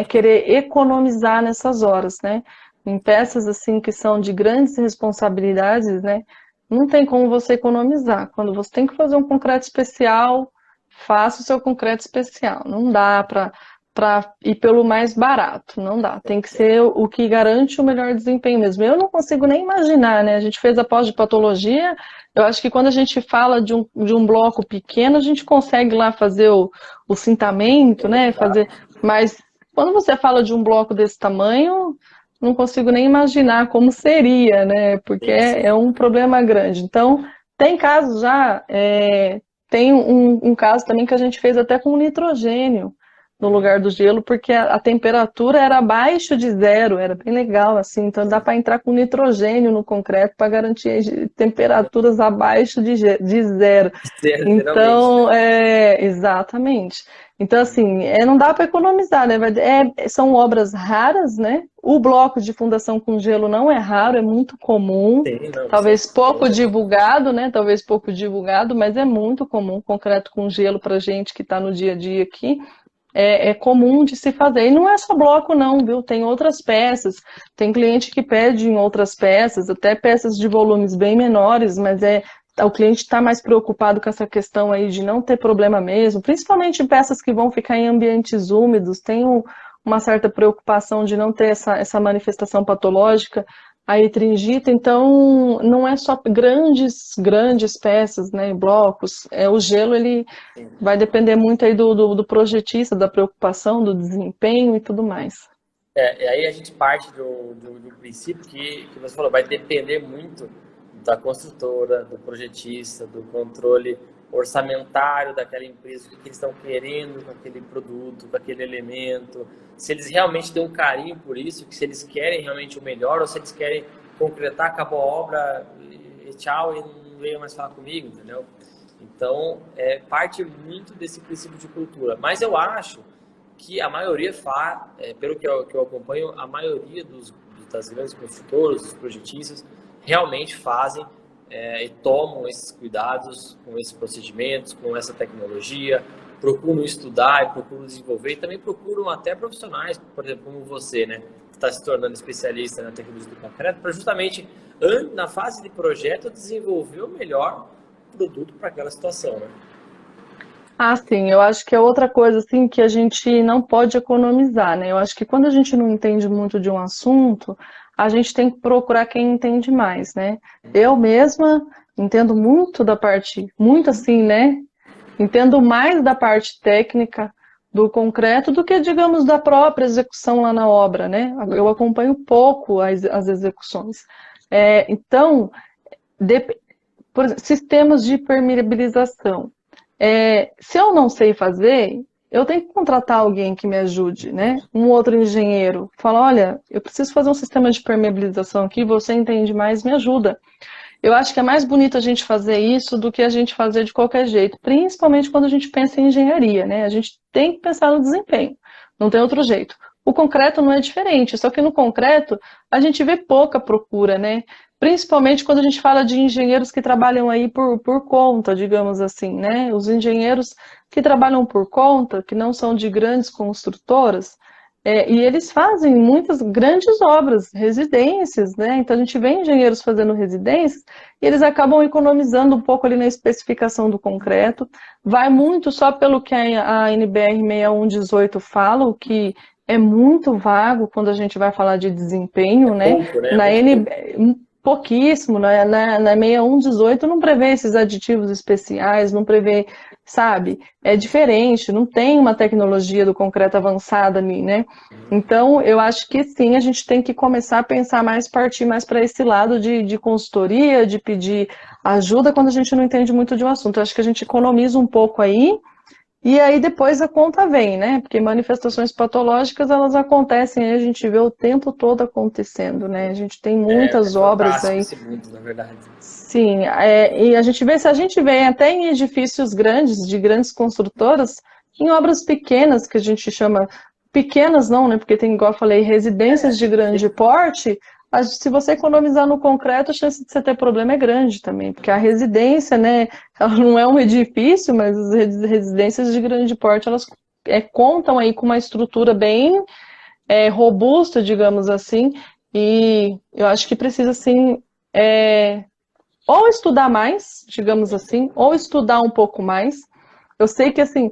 querer economizar nessas horas, né? em peças assim que são de grandes responsabilidades, né? Não tem como você economizar. Quando você tem que fazer um concreto especial, faça o seu concreto especial. Não dá para ir pelo mais barato, não dá. Tem que ser o que garante o melhor desempenho mesmo. Eu não consigo nem imaginar, né? A gente fez a pós de patologia, eu acho que quando a gente fala de um bloco pequeno, a gente consegue lá fazer o cintamento, né? Fazer, mas quando você fala de um bloco desse tamanho, não consigo nem imaginar como seria, né? Porque é um problema grande. Então, tem casos já, tem um caso também que a gente fez até com nitrogênio no lugar do gelo, porque a temperatura era abaixo de zero, era bem legal, assim, então dá para entrar com nitrogênio no concreto para garantir temperaturas abaixo de zero. Então, exatamente. Então, assim, não dá para economizar, né? São obras raras, né? O bloco de fundação com gelo não é raro, é muito comum. Sim, não, talvez pouco divulgado, né? Talvez pouco divulgado, mas é muito comum. Concreto com gelo para gente que está no dia a dia aqui. É comum de se fazer. E não é só bloco, não, viu? Tem outras peças. Tem cliente que pede em outras peças, até peças de volumes bem menores, mas o cliente está mais preocupado com essa questão aí de não ter problema mesmo, principalmente peças que vão ficar em ambientes úmidos, tem uma certa preocupação de não ter essa manifestação patológica, a etringita, então não é só grandes peças, né, blocos, o gelo ele vai depender muito aí do projetista, da preocupação, do desempenho e tudo mais. E aí a gente parte do princípio que você falou, vai depender muito da construtora, do projetista, do controle orçamentário daquela empresa, o que eles estão querendo com aquele produto, com aquele elemento, se eles realmente têm um carinho por isso, se eles querem realmente o melhor, ou se eles querem concretar, acabou a obra, e tchau, e não venha mais falar comigo, entendeu? Então, parte muito desse princípio de cultura. Mas eu acho que a maioria pelo que eu acompanho, a maioria das grandes construtoras, dos projetistas, realmente fazem e tomam esses cuidados com esses procedimentos, com essa tecnologia, procuram estudar e procuram desenvolver, e também procuram até profissionais, por exemplo, como você, né, que está se tornando especialista na tecnologia do concreto, para justamente, na fase de projeto, desenvolver o melhor produto para aquela situação, né? Ah, sim, eu acho que é outra coisa assim que a gente não pode economizar, né? Eu acho que quando a gente não entende muito de um assunto, a gente tem que procurar quem entende mais, né? Eu mesma entendo muito da parte, muito assim, né? Entendo mais da parte técnica do concreto do que, digamos, da própria execução lá na obra, né? Eu acompanho pouco as execuções. Então, por exemplo, sistemas de permeabilização. Se eu não sei fazer, eu tenho que contratar alguém que me ajude, né? Um outro engenheiro. Fala, olha, eu preciso fazer um sistema de permeabilização aqui, você entende mais, me ajuda. Eu acho que é mais bonito a gente fazer isso do que a gente fazer de qualquer jeito, principalmente quando a gente pensa em engenharia, né? A gente tem que pensar no desempenho, não tem outro jeito. O concreto não é diferente, só que no concreto a gente vê pouca procura, né? Principalmente quando a gente fala de engenheiros que trabalham aí por conta, digamos assim, né? Os engenheiros que trabalham por conta, que não são de grandes construtoras, e eles fazem muitas grandes obras, residências, né? Então a gente vê engenheiros fazendo residências e eles acabam economizando um pouco ali na especificação do concreto. Vai muito só pelo que a NBR 6118 fala, o que é muito vago quando a gente vai falar de desempenho, né? Pouco, né? Pouquíssimo, na 6118 não prevê esses aditivos especiais, não prevê, sabe? É diferente, não tem uma tecnologia do concreto avançada ali, né? Então, eu acho que sim, a gente tem que começar a pensar mais, partir mais para esse lado de consultoria, de pedir ajuda quando a gente não entende muito de um assunto. Eu acho que a gente economiza um pouco aí, e aí depois a conta vem, né? Porque manifestações patológicas, elas acontecem, a gente vê o tempo todo acontecendo, né? A gente tem muitas obras aí. Esse mundo, na verdade. Sim, e a gente vê, se a gente vê até em edifícios grandes, de grandes construtoras, em obras pequenas, que a gente chama, pequenas não, né? Porque tem, igual eu falei, residências de grande porte, se você economizar no concreto, a chance de você ter problema é grande também, porque a residência, né, ela não é um edifício, mas as residências de grande porte, elas contam aí com uma estrutura bem robusta, digamos assim, E eu acho que precisa, assim, ou estudar mais, digamos assim, ou estudar um pouco mais. Eu sei que, assim,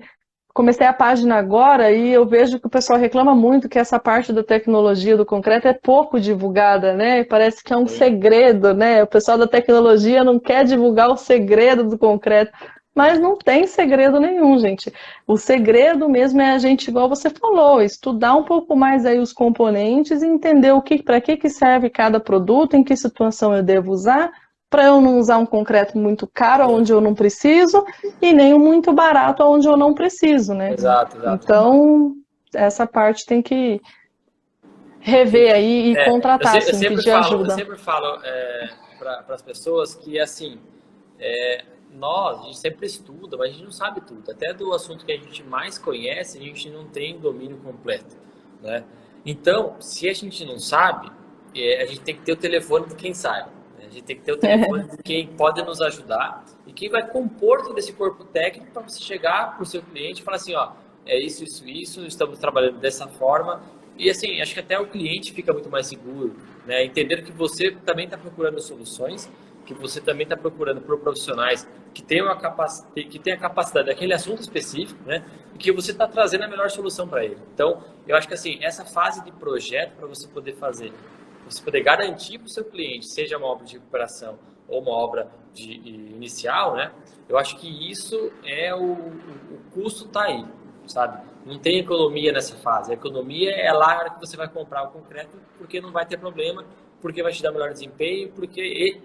comecei a página agora e eu vejo que o pessoal reclama muito que essa parte da tecnologia do concreto é pouco divulgada, né? Parece que é um Sim. segredo, né? O pessoal da tecnologia não quer divulgar o segredo do concreto, mas não tem segredo nenhum, gente. O segredo mesmo é a gente, igual você falou, estudar um pouco mais aí os componentes e entender para que serve cada produto, em que situação eu devo usar, para eu não usar um concreto muito caro onde eu não preciso e nem um muito barato onde eu não preciso, né? Exato, exato. Então, essa parte tem que rever aí e contratar, Eu assim, sempre pedir falo, ajuda. para as pessoas que, assim, a gente sempre estuda, mas a gente não sabe tudo. Até do assunto que a gente mais conhece, a gente não tem domínio completo, né? Então, se a gente não sabe, a gente tem que ter o telefone de quem sabe, né? A gente tem que ter o telefone de quem pode nos ajudar e quem vai compor todo esse corpo técnico para você chegar para o seu cliente e falar assim, ó, é isso, isso, isso, estamos trabalhando dessa forma. E assim, acho que até o cliente fica muito mais seguro, né? Entender que você também está procurando soluções, que você também está procurando por profissionais que tenham que tenham a capacidade daquele assunto específico, né? E que você está trazendo a melhor solução para ele. Então, eu acho que assim, essa fase de projeto para você poder fazer, você poder garantir para o seu cliente, seja uma obra de recuperação ou uma obra inicial, né? Eu acho que isso o custo está aí, sabe? Não tem economia nessa fase. A economia é lá na hora que você vai comprar o concreto, porque não vai ter problema, porque vai te dar melhor desempenho,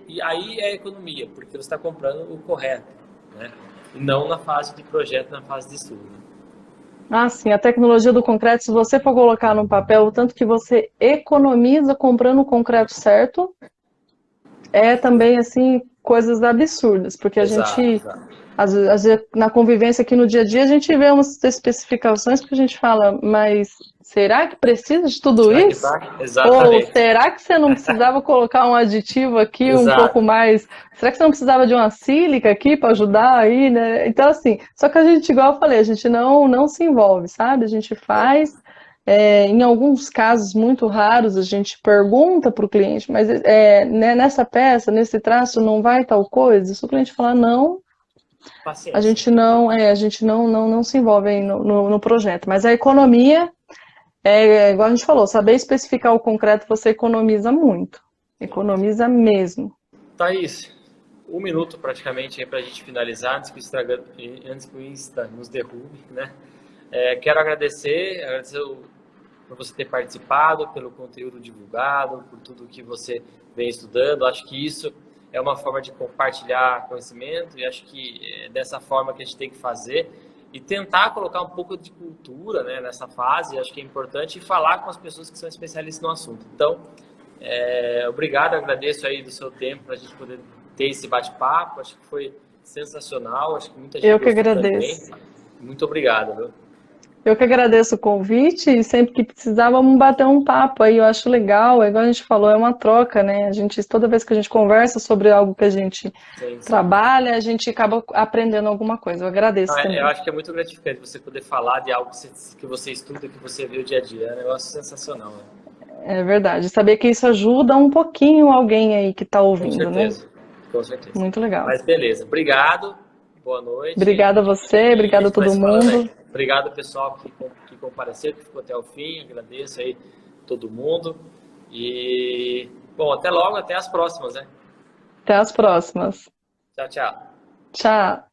e aí é a economia, porque você está comprando o correto, né? E não na fase de projeto, na fase de estudo. Né? Ah, sim, a tecnologia do concreto, se você for colocar no papel o tanto que você economiza comprando o concreto certo, é também, assim, coisas absurdas, porque a Exato, gente, exato. às vezes, na convivência aqui no dia a dia, a gente vê umas especificações que a gente fala, mas será que precisa de tudo Será que isso? tá? Ou Exatamente. será que você não precisava colocar um aditivo aqui um pouco Exato. mais? Será que você não precisava de uma sílica aqui para ajudar aí, né? Então, assim, só que a gente, igual eu falei, a gente não se envolve, sabe? A gente faz. Em alguns casos muito raros, a gente pergunta para o cliente, mas né, nessa peça, nesse traço, não vai tal coisa? Se o cliente falar não, Paciência. a gente não se envolve aí no projeto. Mas a economia igual a gente falou, saber especificar o concreto você economiza muito. Economiza mesmo. Thaís, um minuto praticamente para a gente finalizar, antes que o Insta nos derrube, né? Quero agradecer por você ter participado, pelo conteúdo divulgado, por tudo que você vem estudando. Acho que isso é uma forma de compartilhar conhecimento e acho que é dessa forma que a gente tem que fazer e tentar colocar um pouco de cultura, né, nessa fase. Acho que é importante e falar com as pessoas que são especialistas no assunto. Então, obrigado, agradeço aí do seu tempo para a gente poder ter esse bate-papo. Acho que foi sensacional, acho que muita gente Eu que gostou também. agradeço. Muito obrigado, viu? Eu que agradeço o convite e sempre que precisar vamos bater um papo aí. Eu acho legal, igual a gente falou, é uma troca, né? Toda vez que a gente conversa sobre algo que a gente Sim, sim. trabalha, a gente acaba aprendendo alguma coisa. Eu agradeço Eu também. acho que é muito gratificante você poder falar de algo que você estuda, que você vê o dia a dia. É um negócio sensacional. Né? É verdade. Saber que isso ajuda um pouquinho alguém aí que está Com ouvindo, né? certeza, com certeza. Muito legal. Mas beleza, obrigado, boa noite Obrigada a você, e a obrigada a gente vai todo se falando aí. mundo. Obrigado pessoal que compareceu, que ficou até o fim, agradeço aí todo mundo e, bom, até logo, até as próximas, né? Até as próximas. Tchau, tchau. Tchau.